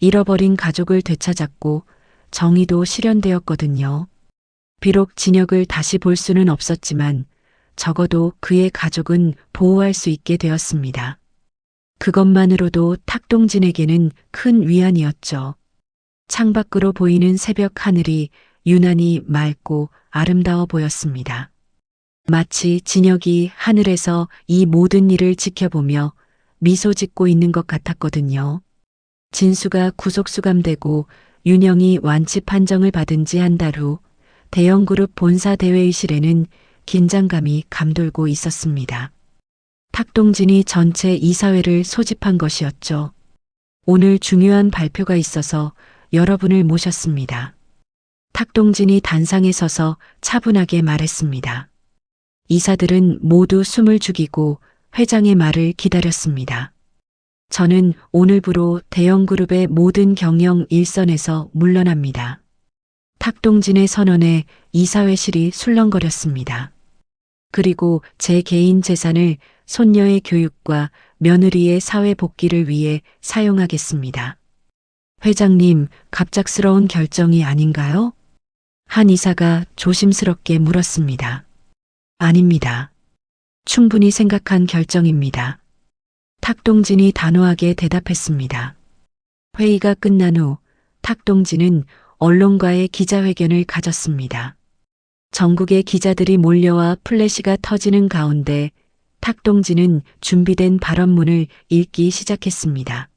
잃어버린 가족을 되찾았고 정의도 실현되었거든요. 비록 진혁을 다시 볼 수는 없었지만 적어도 그의 가족은 보호할 수 있게 되었습니다. 그것만으로도 탁동진에게는 큰 위안이었죠. 창밖으로 보이는 새벽 하늘이 유난히 맑고 아름다워 보였습니다. 마치 진혁이 하늘에서 이 모든 일을 지켜보며 미소 짓고 있는 것 같았거든요. 진수가 구속 수감되고 윤영이 완치 판정을 받은 지 한 달 후 대형그룹 본사 대회의실에는 긴장감이 감돌고 있었습니다. 탁동진이 전체 이사회를 소집한 것이었죠. 오늘 중요한 발표가 있어서 여러분을 모셨습니다. 탁동진이 단상에 서서 차분하게 말했습니다. 이사들은 모두 숨을 죽이고 회장의 말을 기다렸습니다. 저는 오늘부로 대형그룹의 모든 경영 일선에서 물러납니다. 탁동진의 선언에 이사회실이 술렁거렸습니다. 그리고 제 개인 재산을 손녀의 교육과 며느리의 사회 복귀를 위해 사용하겠습니다. 회장님, 갑작스러운 결정이 아닌가요? 한 이사가 조심스럽게 물었습니다. 아닙니다. 충분히 생각한 결정입니다. 탁동진이 단호하게 대답했습니다. 회의가 끝난 후 탁동진은 언론과의 기자회견을 가졌습니다. 전국의 기자들이 몰려와 플래시가 터지는 가운데 탁동진은 준비된 발언문을 읽기 시작했습니다.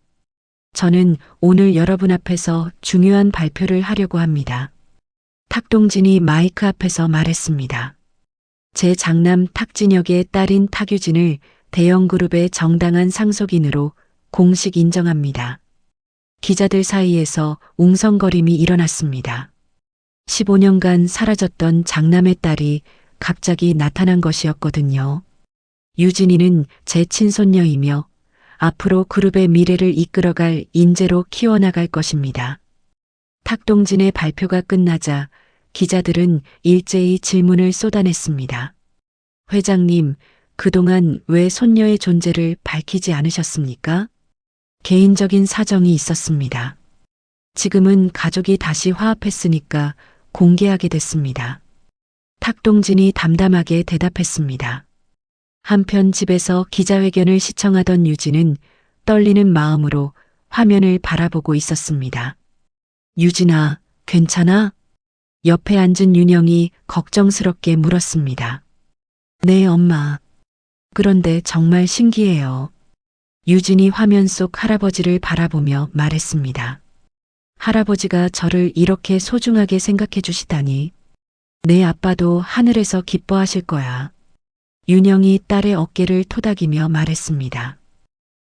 저는 오늘 여러분 앞에서 중요한 발표를 하려고 합니다. 탁동진이 마이크 앞에서 말했습니다. 제 장남 탁진혁의 딸인 탁유진을 대형그룹의 정당한 상속인으로 공식 인정합니다. 기자들 사이에서 웅성거림이 일어났습니다. 15년간 사라졌던 장남의 딸이 갑자기 나타난 것이었거든요. 유진이는 제 친손녀이며 앞으로 그룹의 미래를 이끌어갈 인재로 키워나갈 것입니다. 탁동진의 발표가 끝나자 기자들은 일제히 질문을 쏟아냈습니다. 회장님, 그동안 왜 손녀의 존재를 밝히지 않으셨습니까? 개인적인 사정이 있었습니다. 지금은 가족이 다시 화합했으니까 공개하게 됐습니다. 탁동진이 담담하게 대답했습니다. 한편 집에서 기자회견을 시청하던 유진은 떨리는 마음으로 화면을 바라보고 있었습니다. 유진아, 괜찮아? 옆에 앉은 윤영이 걱정스럽게 물었습니다. 네, 엄마. 그런데 정말 신기해요. 유진이 화면 속 할아버지를 바라보며 말했습니다. 할아버지가 저를 이렇게 소중하게 생각해 주시다니. 내 아빠도 하늘에서 기뻐하실 거야. 윤영이 딸의 어깨를 토닥이며 말했습니다.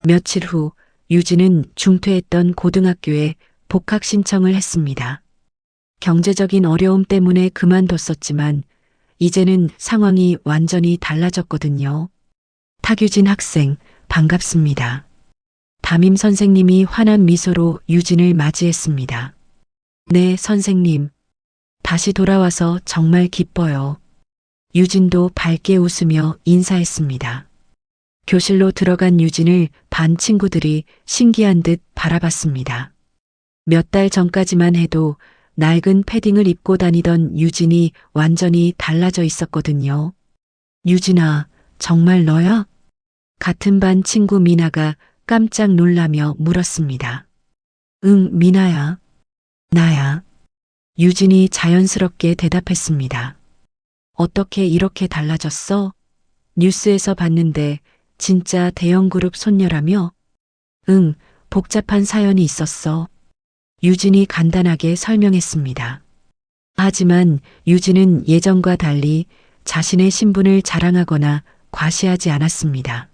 며칠 후 유진은 중퇴했던 고등학교에 복학 신청을 했습니다. 경제적인 어려움 때문에 그만뒀었지만 이제는 상황이 완전히 달라졌거든요. 탁유진 학생, 반갑습니다. 담임 선생님이 환한 미소로 유진을 맞이했습니다. 네, 선생님. 다시 돌아와서 정말 기뻐요. 유진도 밝게 웃으며 인사했습니다. 교실로 들어간 유진을 반 친구들이 신기한 듯 바라봤습니다. 몇 달 전까지만 해도 낡은 패딩을 입고 다니던 유진이 완전히 달라져 있었거든요. 유진아, 정말 너야? 같은 반 친구 미나가 깜짝 놀라며 물었습니다. 응, 미나야. 나야. 유진이 자연스럽게 대답했습니다. 어떻게 이렇게 달라졌어? 뉴스에서 봤는데 진짜 대형그룹 손녀라며? 응, 복잡한 사연이 있었어. 유진이 간단하게 설명했습니다. 하지만 유진은 예전과 달리 자신의 신분을 자랑하거나 과시하지 않았습니다.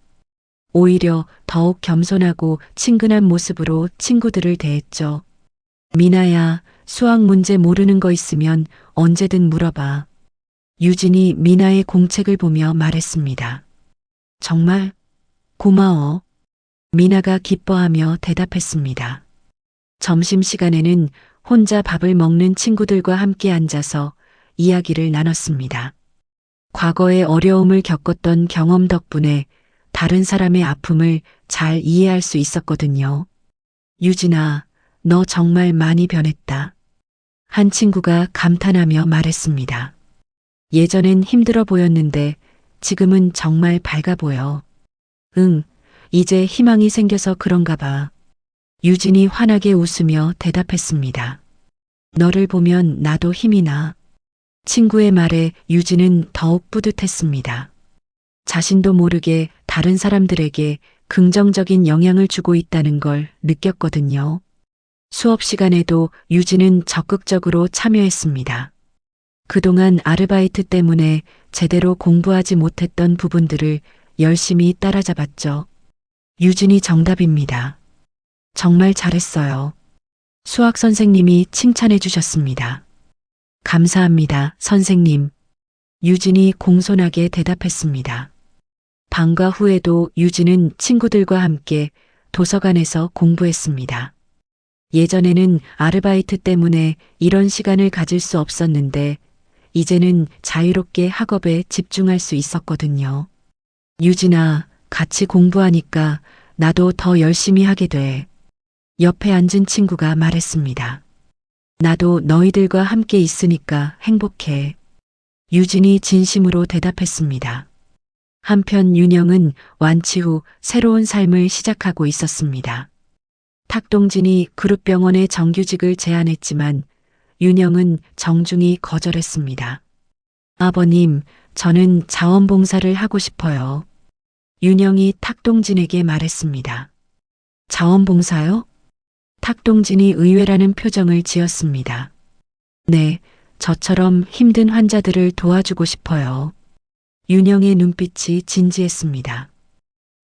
오히려 더욱 겸손하고 친근한 모습으로 친구들을 대했죠. 미나야, 수학 문제 모르는 거 있으면 언제든 물어봐. 유진이 미나의 공책을 보며 말했습니다. 정말? 고마워. 미나가 기뻐하며 대답했습니다. 점심시간에는 혼자 밥을 먹는 친구들과 함께 앉아서 이야기를 나눴습니다. 과거의 어려움을 겪었던 경험 덕분에 다른 사람의 아픔을 잘 이해할 수 있었거든요. 유진아, 너 정말 많이 변했다. 한 친구가 감탄하며 말했습니다. 예전엔 힘들어 보였는데 지금은 정말 밝아 보여. 응, 이제 희망이 생겨서 그런가 봐. 유진이 환하게 웃으며 대답했습니다. 너를 보면 나도 힘이 나. 친구의 말에 유진은 더욱 뿌듯했습니다. 자신도 모르게 다른 사람들에게 긍정적인 영향을 주고 있다는 걸 느꼈거든요. 수업 시간에도 유진은 적극적으로 참여했습니다. 그동안 아르바이트 때문에 제대로 공부하지 못했던 부분들을 열심히 따라잡았죠. 유진이 정답입니다. 정말 잘했어요. 수학 선생님이 칭찬해 주셨습니다. 감사합니다, 선생님. 유진이 공손하게 대답했습니다. 방과 후에도 유진은 친구들과 함께 도서관에서 공부했습니다. 예전에는 아르바이트 때문에 이런 시간을 가질 수 없었는데 이제는 자유롭게 학업에 집중할 수 있었거든요. 유진아, 같이 공부하니까 나도 더 열심히 하게 돼. 옆에 앉은 친구가 말했습니다. 나도 너희들과 함께 있으니까 행복해. 유진이 진심으로 대답했습니다. 한편 윤영은 완치 후 새로운 삶을 시작하고 있었습니다. 탁동진이 그룹병원에 정규직을 제안했지만 윤영은 정중히 거절했습니다. 아버님, 저는 자원봉사를 하고 싶어요. 윤영이 탁동진에게 말했습니다. 자원봉사요? 탁동진이 의외라는 표정을 지었습니다. 네, 저처럼 힘든 환자들을 도와주고 싶어요. 윤영의 눈빛이 진지했습니다.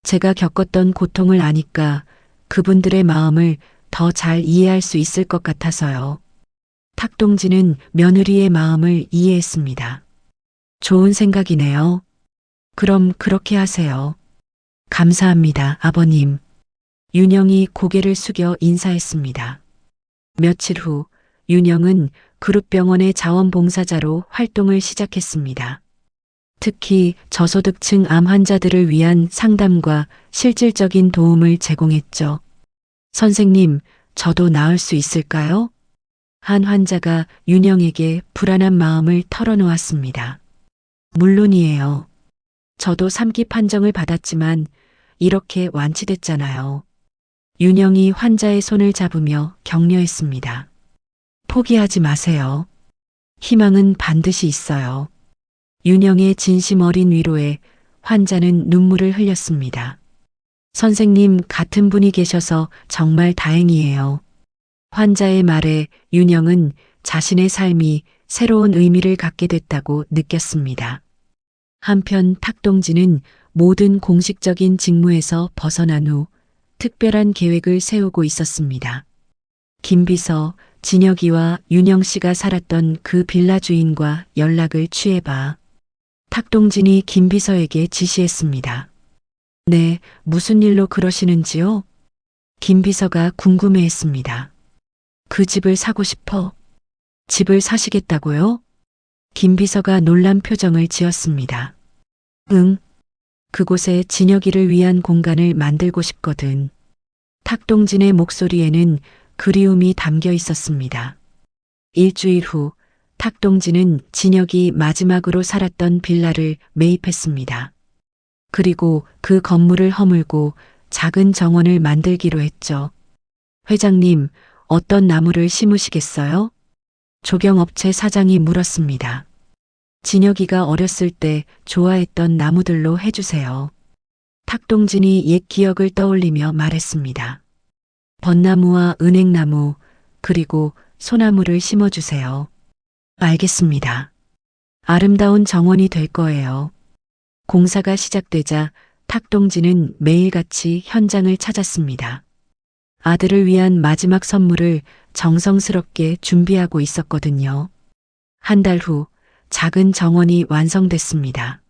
제가 겪었던 고통을 아니까 그분들의 마음을 더 잘 이해할 수 있을 것 같아서요. 탁동진은 며느리의 마음을 이해했습니다. 좋은 생각이네요. 그럼 그렇게 하세요. 감사합니다, 아버님. 윤영이 고개를 숙여 인사했습니다. 며칠 후 윤영은 그룹병원의 자원봉사자로 활동을 시작했습니다. 특히 저소득층 암 환자들을 위한 상담과 실질적인 도움을 제공했죠. 선생님, 저도 나을 수 있을까요? 한 환자가 윤영에게 불안한 마음을 털어놓았습니다. 물론이에요. 저도 3기 판정을 받았지만 이렇게 완치됐잖아요. 윤영이 환자의 손을 잡으며 격려했습니다. 포기하지 마세요. 희망은 반드시 있어요. 윤영의 진심 어린 위로에 환자는 눈물을 흘렸습니다. 선생님, 같은 분이 계셔서 정말 다행이에요. 환자의 말에 윤영은 자신의 삶이 새로운 의미를 갖게 됐다고 느꼈습니다. 한편 탁동진은 모든 공식적인 직무에서 벗어난 후 특별한 계획을 세우고 있었습니다. 김비서, 진혁이와 윤영 씨가 살았던 그 빌라 주인과 연락을 취해봐. 탁동진이 김비서에게 지시했습니다. 네, 무슨 일로 그러시는지요? 김비서가 궁금해했습니다. 그 집을 사고 싶어. 집을 사시겠다고요? 김비서가 놀란 표정을 지었습니다. 응. 그곳에 진혁이를 위한 공간을 만들고 싶거든. 탁동진의 목소리에는 그리움이 담겨 있었습니다. 일주일 후 탁동진은 진혁이 마지막으로 살았던 빌라를 매입했습니다. 그리고 그 건물을 허물고 작은 정원을 만들기로 했죠. 회장님, 어떤 나무를 심으시겠어요? 조경업체 사장이 물었습니다. 진혁이가 어렸을 때 좋아했던 나무들로 해주세요. 탁동진이 옛 기억을 떠올리며 말했습니다. 벚나무와 은행나무, 그리고 소나무를 심어주세요. 알겠습니다. 아름다운 정원이 될 거예요. 공사가 시작되자 탁동진은 매일같이 현장을 찾았습니다. 아들을 위한 마지막 선물을 정성스럽게 준비하고 있었거든요. 한 달 후 작은 정원이 완성됐습니다.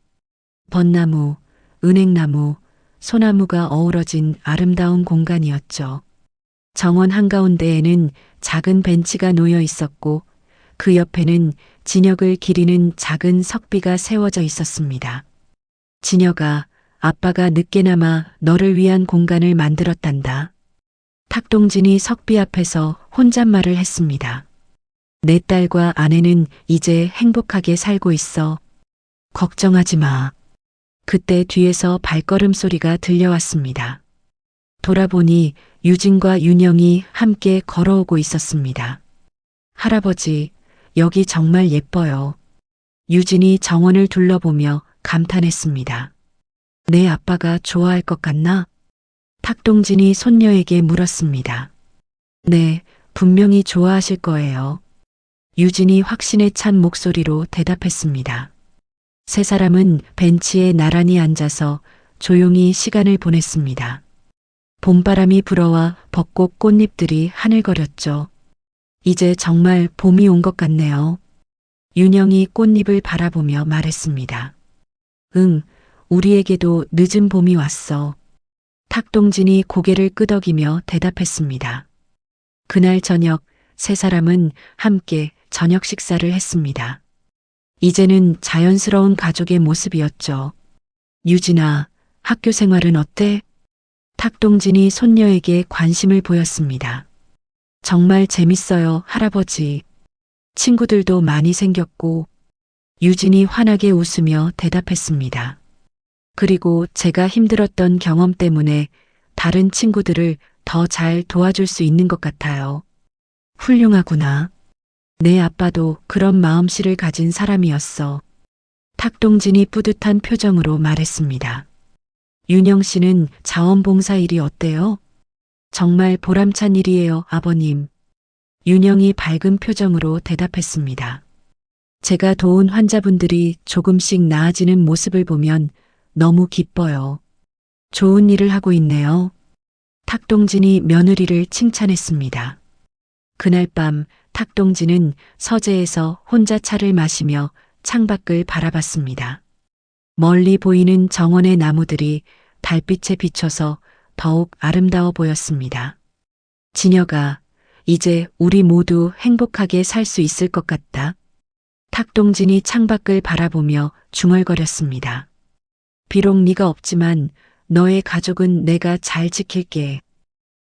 벚나무, 은행나무, 소나무가 어우러진 아름다운 공간이었죠. 정원 한가운데에는 작은 벤치가 놓여 있었고 그 옆에는 진혁을 기리는 작은 석비가 세워져 있었습니다. 진혁아, 아빠가 늦게나마 너를 위한 공간을 만들었단다. 탁동진이 석비 앞에서 혼잣말을 했습니다. 내 딸과 아내는 이제 행복하게 살고 있어. 걱정하지 마. 그때 뒤에서 발걸음 소리가 들려왔습니다. 돌아보니 유진과 윤영이 함께 걸어오고 있었습니다. 할아버지, 여기 정말 예뻐요. 유진이 정원을 둘러보며 감탄했습니다. 내 아빠가 좋아할 것 같나? 탁동진이 손녀에게 물었습니다. 네, 분명히 좋아하실 거예요. 유진이 확신에 찬 목소리로 대답했습니다. 세 사람은 벤치에 나란히 앉아서 조용히 시간을 보냈습니다. 봄바람이 불어와 벚꽃 꽃잎들이 하늘거렸죠. 이제 정말 봄이 온 것 같네요. 윤영이 꽃잎을 바라보며 말했습니다. 응, 우리에게도 늦은 봄이 왔어. 탁동진이 고개를 끄덕이며 대답했습니다. 그날 저녁 세 사람은 함께 저녁 식사를 했습니다. 이제는 자연스러운 가족의 모습이었죠. 유진아, 학교 생활은 어때? 탁동진이 손녀에게 관심을 보였습니다. 정말 재밌어요, 할아버지. 친구들도 많이 생겼고, 유진이 환하게 웃으며 대답했습니다. 그리고 제가 힘들었던 경험 때문에 다른 친구들을 더 잘 도와줄 수 있는 것 같아요. 훌륭하구나. 내 아빠도 그런 마음씨를 가진 사람이었어. 탁동진이 뿌듯한 표정으로 말했습니다. 윤영 씨는 자원봉사 일이 어때요? 정말 보람찬 일이에요, 아버님. 윤영이 밝은 표정으로 대답했습니다. 제가 도운 환자분들이 조금씩 나아지는 모습을 보면 너무 기뻐요. 좋은 일을 하고 있네요. 탁동진이 며느리를 칭찬했습니다. 그날 밤 탁동진은 서재에서 혼자 차를 마시며 창밖을 바라봤습니다. 멀리 보이는 정원의 나무들이 달빛에 비춰서 더욱 아름다워 보였습니다. 진혁아, 이제 우리 모두 행복하게 살 수 있을 것 같다. 탁동진이 창밖을 바라보며 중얼거렸습니다. 비록 네가 없지만 너의 가족은 내가 잘 지킬게.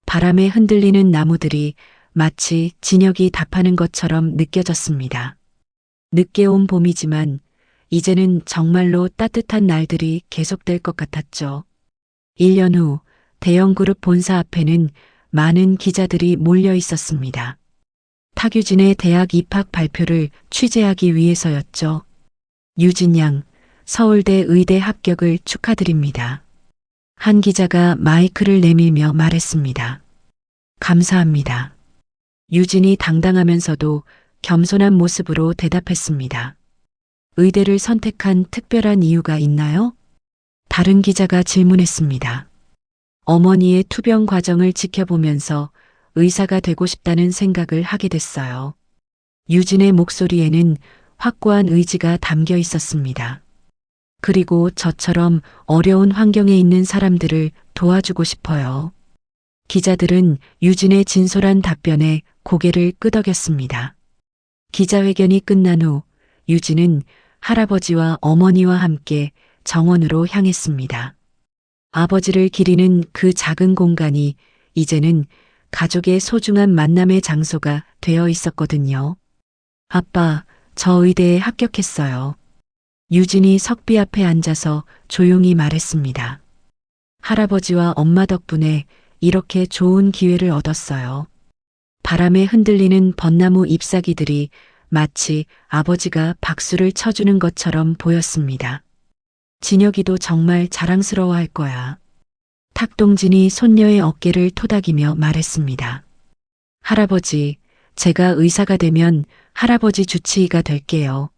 바람에 흔들리는 나무들이 마치 진혁이 답하는 것처럼 느껴졌습니다. 늦게 온 봄이지만 이제는 정말로 따뜻한 날들이 계속될 것 같았죠. 1년 후 대형 그룹 본사 앞에는 많은 기자들이 몰려 있었습니다. 탁유진의 대학 입학 발표를 취재하기 위해서였죠. 유진 양, 서울대 의대 합격을 축하드립니다. 한 기자가 마이크를 내밀며 말했습니다. 감사합니다. 유진이 당당하면서도 겸손한 모습으로 대답했습니다. 의대를 선택한 특별한 이유가 있나요? 다른 기자가 질문했습니다. 어머니의 투병 과정을 지켜보면서 의사가 되고 싶다는 생각을 하게 됐어요. 유진의 목소리에는 확고한 의지가 담겨 있었습니다. 그리고 저처럼 어려운 환경에 있는 사람들을 도와주고 싶어요. 기자들은 유진의 진솔한 답변에 고개를 끄덕였습니다. 기자회견이 끝난 후 유진은 할아버지와 어머니와 함께 정원으로 향했습니다. 아버지를 기리는 그 작은 공간이 이제는 가족의 소중한 만남의 장소가 되어 있었거든요. 아빠, 저 의대에 합격했어요. 유진이 석비 앞에 앉아서 조용히 말했습니다. 할아버지와 엄마 덕분에 이렇게 좋은 기회를 얻었어요. 바람에 흔들리는 벚나무 잎사귀들이 마치 아버지가 박수를 쳐주는 것처럼 보였습니다. 진혁이도 정말 자랑스러워할 거야. 탁동진이 손녀의 어깨를 토닥이며 말했습니다. 할아버지, 제가 의사가 되면 할아버지 주치의가 될게요.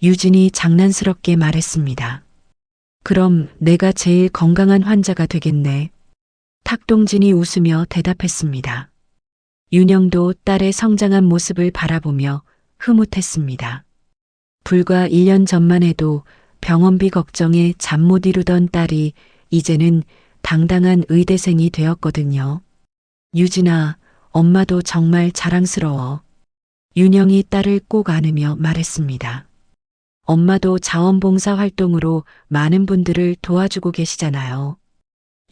유진이 장난스럽게 말했습니다. 그럼 내가 제일 건강한 환자가 되겠네. 탁동진이 웃으며 대답했습니다. 윤영도 딸의 성장한 모습을 바라보며 흐뭇했습니다. 불과 1년 전만 해도 병원비 걱정에 잠 못 이루던 딸이 이제는 당당한 의대생이 되었거든요. 유진아, 엄마도 정말 자랑스러워. 윤영이 딸을 꼭 안으며 말했습니다. 엄마도 자원봉사 활동으로 많은 분들을 도와주고 계시잖아요.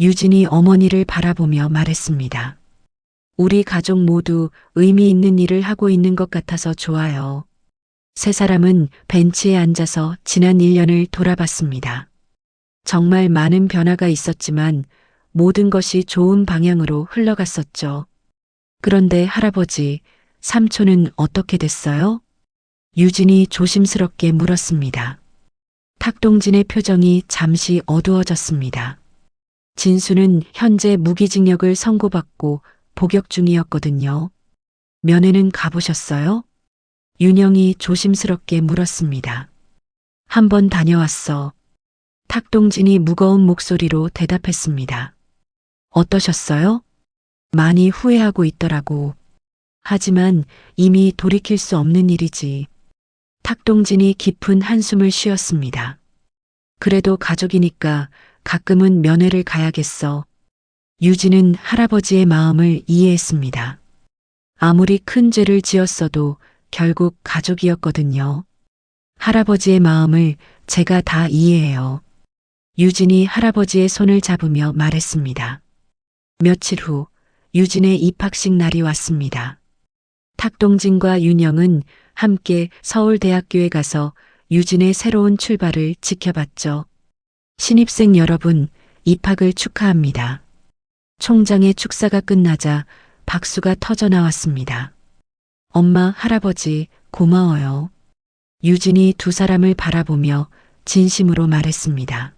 유진이 어머니를 바라보며 말했습니다. 우리 가족 모두 의미 있는 일을 하고 있는 것 같아서 좋아요. 세 사람은 벤치에 앉아서 지난 1년을 돌아봤습니다. 정말 많은 변화가 있었지만 모든 것이 좋은 방향으로 흘러갔었죠. 그런데 할아버지, 삼촌은 어떻게 됐어요? 유진이 조심스럽게 물었습니다. 탁동진의 표정이 잠시 어두워졌습니다. 진수는 현재 무기징역을 선고받고 복역 중이었거든요. 면회는 가보셨어요? 윤영이 조심스럽게 물었습니다. 한 번 다녀왔어. 탁동진이 무거운 목소리로 대답했습니다. 어떠셨어요? 많이 후회하고 있더라고. 하지만 이미 돌이킬 수 없는 일이지. 탁동진이 깊은 한숨을 쉬었습니다. 그래도 가족이니까 가끔은 면회를 가야겠어. 유진은 할아버지의 마음을 이해했습니다. 아무리 큰 죄를 지었어도 결국 가족이었거든요. 할아버지의 마음을 제가 다 이해해요. 유진이 할아버지의 손을 잡으며 말했습니다. 며칠 후 유진의 입학식 날이 왔습니다. 탁동진과 윤영은 함께 서울대학교에 가서 유진의 새로운 출발을 지켜봤죠. 신입생 여러분, 입학을 축하합니다. 총장의 축사가 끝나자 박수가 터져 나왔습니다. 엄마, 할아버지, 고마워요. 유진이 두 사람을 바라보며 진심으로 말했습니다.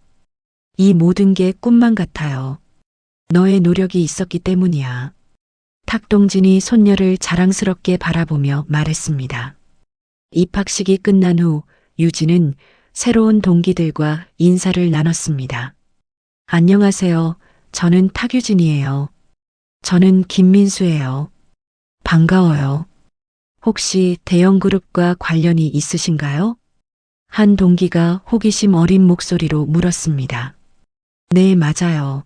이 모든 게 꿈만 같아요. 너의 노력이 있었기 때문이야. 탁동진이 손녀를 자랑스럽게 바라보며 말했습니다. 입학식이 끝난 후 유진은 새로운 동기들과 인사를 나눴습니다. 안녕하세요. 저는 탁유진이에요. 저는 김민수예요. 반가워요. 혹시 대형그룹과 관련이 있으신가요? 한 동기가 호기심 어린 목소리로 물었습니다. 네, 맞아요.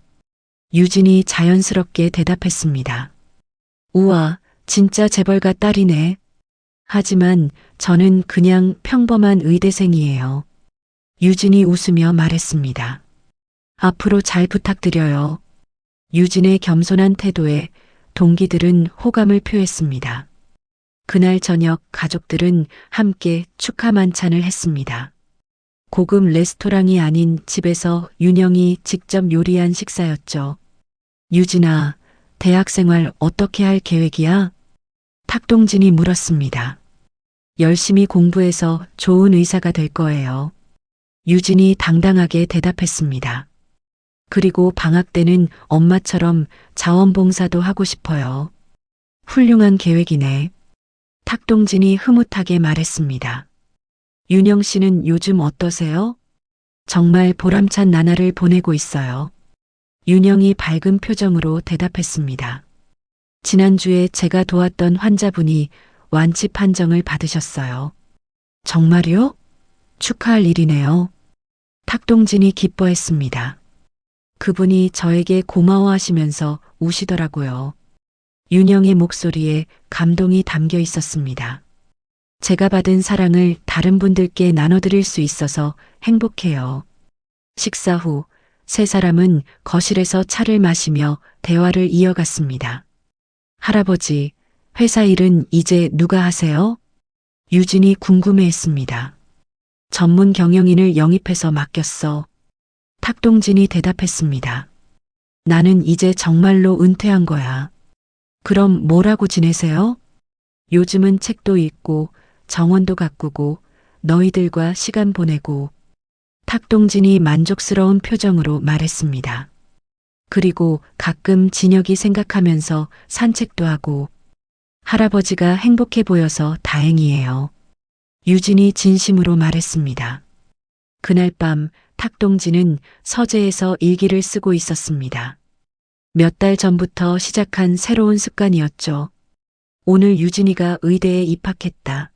유진이 자연스럽게 대답했습니다. 우와, 진짜 재벌가 딸이네. 하지만 저는 그냥 평범한 의대생이에요. 유진이 웃으며 말했습니다. 앞으로 잘 부탁드려요. 유진의 겸손한 태도에 동기들은 호감을 표했습니다. 그날 저녁 가족들은 함께 축하 만찬을 했습니다. 고급 레스토랑이 아닌 집에서 윤영이 직접 요리한 식사였죠. 유진아, 대학생활 어떻게 할 계획이야? 탁동진이 물었습니다. 열심히 공부해서 좋은 의사가 될 거예요. 유진이 당당하게 대답했습니다. 그리고 방학 때는 엄마처럼 자원봉사도 하고 싶어요. 훌륭한 계획이네. 탁동진이 흐뭇하게 말했습니다. 윤영 씨는 요즘 어떠세요? 정말 보람찬 나날을 보내고 있어요. 윤영이 밝은 표정으로 대답했습니다. 지난주에 제가 도왔던 환자분이 완치 판정을 받으셨어요. 정말요? 축하할 일이네요. 탁동진이 기뻐했습니다. 그분이 저에게 고마워하시면서 우시더라고요. 윤영의 목소리에 감동이 담겨 있었습니다. 제가 받은 사랑을 다른 분들께 나눠드릴 수 있어서 행복해요. 식사 후 세 사람은 거실에서 차를 마시며 대화를 이어갔습니다. 할아버지, 회사 일은 이제 누가 하세요? 유진이 궁금해했습니다. 전문 경영인을 영입해서 맡겼어. 탁동진이 대답했습니다. 나는 이제 정말로 은퇴한 거야. 그럼 뭐라고 지내세요? 요즘은 책도 읽고 정원도 가꾸고 너희들과 시간 보내고. 탁동진이 만족스러운 표정으로 말했습니다. 그리고 가끔 진혁이 생각하면서 산책도 하고. 할아버지가 행복해 보여서 다행이에요. 유진이 진심으로 말했습니다. 그날 밤 탁동진은 서재에서 일기를 쓰고 있었습니다. 몇 달 전부터 시작한 새로운 습관이었죠. 오늘 유진이가 의대에 입학했다.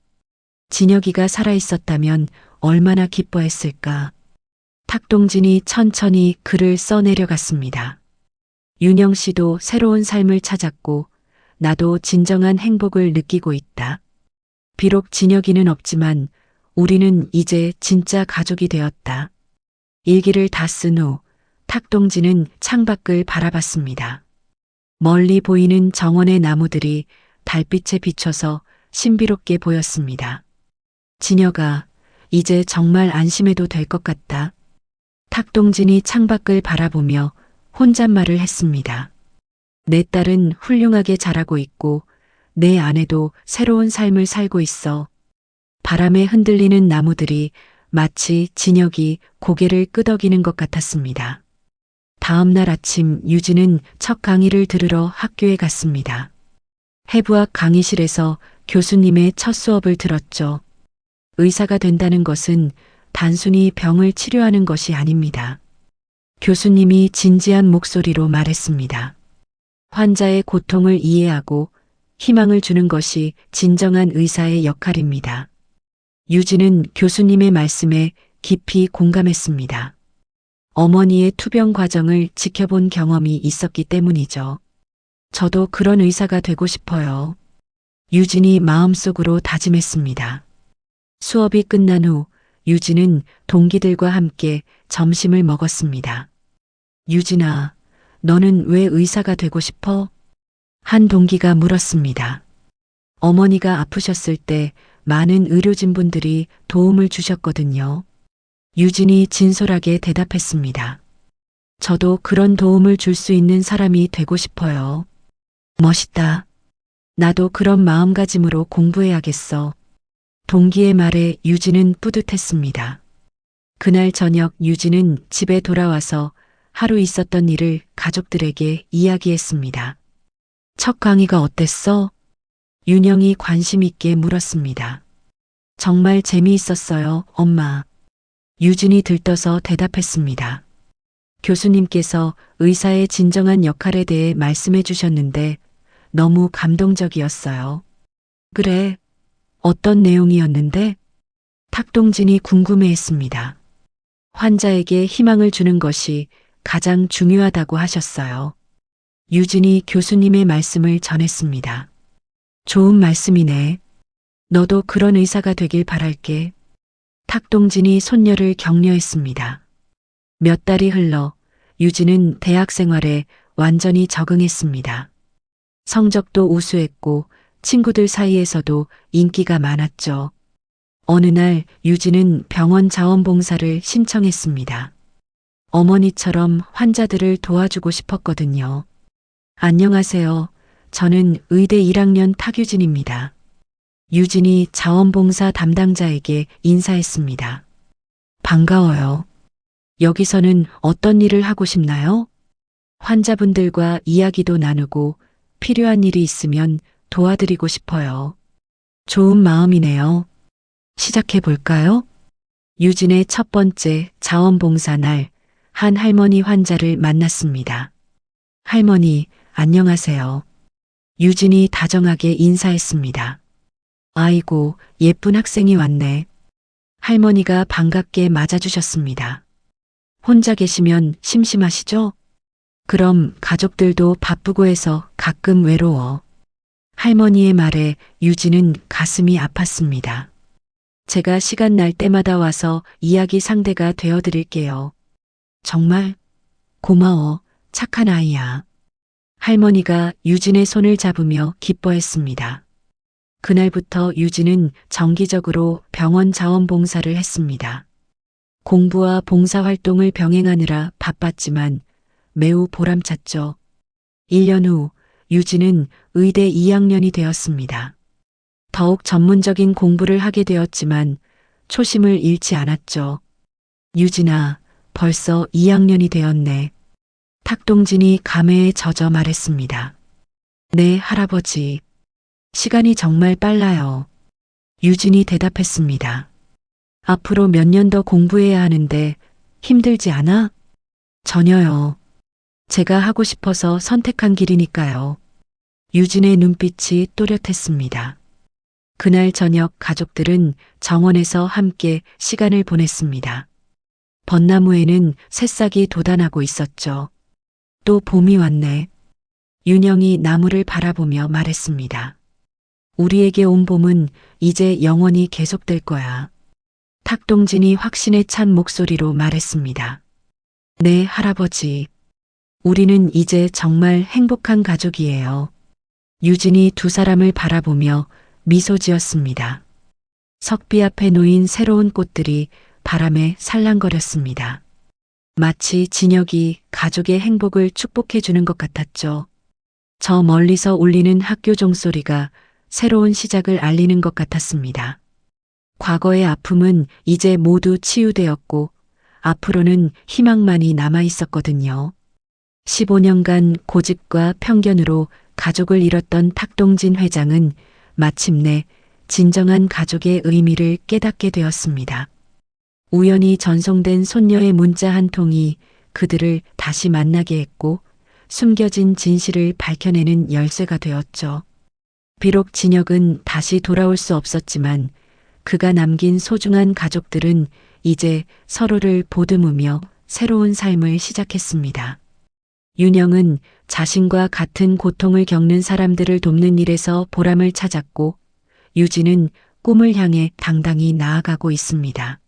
진혁이가 살아있었다면 얼마나 기뻐했을까. 탁동진이 천천히 글을 써내려갔습니다. 윤영 씨도 새로운 삶을 찾았고 나도 진정한 행복을 느끼고 있다. 비록 진혁이는 없지만 우리는 이제 진짜 가족이 되었다. 일기를 다 쓴 후 탁동진은 창밖을 바라봤습니다. 멀리 보이는 정원의 나무들이 달빛에 비춰서 신비롭게 보였습니다. 진혁아, 이제 정말 안심해도 될 것 같다. 탁동진이 창밖을 바라보며 혼잣말을 했습니다. 내 딸은 훌륭하게 자라고 있고 내 아내도 새로운 삶을 살고 있어. 바람에 흔들리는 나무들이 마치 진혁이 고개를 끄덕이는 것 같았습니다. 다음 날 아침 유진은 첫 강의를 들으러 학교에 갔습니다. 해부학 강의실에서 교수님의 첫 수업을 들었죠. 의사가 된다는 것은 단순히 병을 치료하는 것이 아닙니다. 교수님이 진지한 목소리로 말했습니다. 환자의 고통을 이해하고 희망을 주는 것이 진정한 의사의 역할입니다. 유진은 교수님의 말씀에 깊이 공감했습니다. 어머니의 투병 과정을 지켜본 경험이 있었기 때문이죠. 저도 그런 의사가 되고 싶어요. 유진이 마음속으로 다짐했습니다. 수업이 끝난 후 유진은 동기들과 함께 점심을 먹었습니다. 유진아, 너는 왜 의사가 되고 싶어? 한 동기가 물었습니다. 어머니가 아프셨을 때 많은 의료진분들이 도움을 주셨거든요. 유진이 진솔하게 대답했습니다. 저도 그런 도움을 줄 수 있는 사람이 되고 싶어요. 멋있다. 나도 그런 마음가짐으로 공부해야겠어. 동기의 말에 유진은 뿌듯했습니다. 그날 저녁 유진은 집에 돌아와서 하루 있었던 일을 가족들에게 이야기했습니다. 첫 강의가 어땠어? 윤영이 관심 있게 물었습니다. 정말 재미있었어요, 엄마. 유진이 들떠서 대답했습니다. 교수님께서 의사의 진정한 역할에 대해 말씀해 주셨는데 너무 감동적이었어요. 그래, 어떤 내용이었는데? 탁동진이 궁금해했습니다. 환자에게 희망을 주는 것이 가장 중요하다고 하셨어요. 유진이 교수님의 말씀을 전했습니다. 좋은 말씀이네. 너도 그런 의사가 되길 바랄게. 탁동진이 손녀를 격려했습니다. 몇 달이 흘러 유진은 대학 생활에 완전히 적응했습니다. 성적도 우수했고 친구들 사이에서도 인기가 많았죠. 어느 날 유진은 병원 자원봉사를 신청했습니다. 어머니처럼 환자들을 도와주고 싶었거든요. 안녕하세요. 저는 의대 1학년 탁유진입니다. 유진이 자원봉사 담당자에게 인사했습니다. 반가워요. 여기서는 어떤 일을 하고 싶나요? 환자분들과 이야기도 나누고 필요한 일이 있으면 도와드리고 싶어요. 좋은 마음이네요. 시작해 볼까요? 유진의 첫 번째 자원봉사 날, 한 할머니 환자를 만났습니다. 할머니, 안녕하세요. 유진이 다정하게 인사했습니다. 아이고, 예쁜 학생이 왔네. 할머니가 반갑게 맞아주셨습니다. 혼자 계시면 심심하시죠? 그럼 가족들도 바쁘고 해서 가끔 외로워. 할머니의 말에 유진은 가슴이 아팠습니다. 제가 시간 날 때마다 와서 이야기 상대가 되어드릴게요. 정말 고마워, 착한 아이야. 할머니가 유진의 손을 잡으며 기뻐했습니다. 그날부터 유진은 정기적으로 병원 자원봉사를 했습니다. 공부와 봉사활동을 병행하느라 바빴지만 매우 보람찼죠. 1년 후 유진은 의대 2학년이 되었습니다. 더욱 전문적인 공부를 하게 되었지만 초심을 잃지 않았죠. 유진아, 벌써 2학년이 되었네. 탁동진이 감회에 젖어 말했습니다. 네, 할아버지. 시간이 정말 빨라요. 유진이 대답했습니다. 앞으로 몇 년 더 공부해야 하는데 힘들지 않아? 전혀요. 제가 하고 싶어서 선택한 길이니까요. 유진의 눈빛이 또렷했습니다. 그날 저녁 가족들은 정원에서 함께 시간을 보냈습니다. 벚나무에는 새싹이 돋아나고 있었죠. 또 봄이 왔네. 윤영이 나무를 바라보며 말했습니다. 우리에게 온 봄은 이제 영원히 계속될 거야. 탁동진이 확신에 찬 목소리로 말했습니다. 네, 할아버지. 우리는 이제 정말 행복한 가족이에요. 유진이 두 사람을 바라보며 미소 지었습니다. 석비 앞에 놓인 새로운 꽃들이 바람에 살랑거렸습니다. 마치 진혁이 가족의 행복을 축복해 주는 것 같았죠. 저 멀리서 울리는 학교 종소리가 새로운 시작을 알리는 것 같았습니다. 과거의 아픔은 이제 모두 치유되었고 앞으로는 희망만이 남아 있었거든요. 15년간 고집과 편견으로 가족을 잃었던 탁동진 회장은 마침내 진정한 가족의 의미를 깨닫게 되었습니다. 우연히 전송된 손녀의 문자 한 통이 그들을 다시 만나게 했고 숨겨진 진실을 밝혀내는 열쇠가 되었죠. 비록 진혁은 다시 돌아올 수 없었지만 그가 남긴 소중한 가족들은 이제 서로를 보듬으며 새로운 삶을 시작했습니다. 윤영은 자신과 같은 고통을 겪는 사람들을 돕는 일에서 보람을 찾았고 유진은 꿈을 향해 당당히 나아가고 있습니다.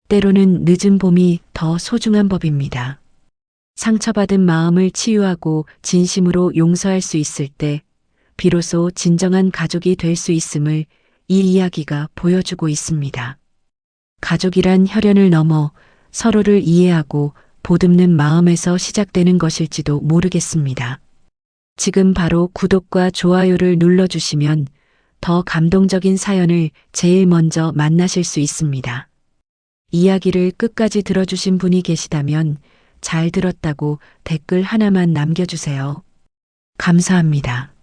때로는 늦은 봄이 더 소중한 법입니다. 상처받은 마음을 치유하고 진심으로 용서할 수 있을 때 비로소 진정한 가족이 될 수 있음을 이 이야기가 보여주고 있습니다. 가족이란 혈연을 넘어 서로를 이해하고 보듬는 마음에서 시작되는 것일지도 모르겠습니다. 지금 바로 구독과 좋아요를 눌러주시면 더 감동적인 사연을 제일 먼저 만나실 수 있습니다. 이야기를 끝까지 들어주신 분이 계시다면 잘 들었다고 댓글 하나만 남겨주세요. 감사합니다.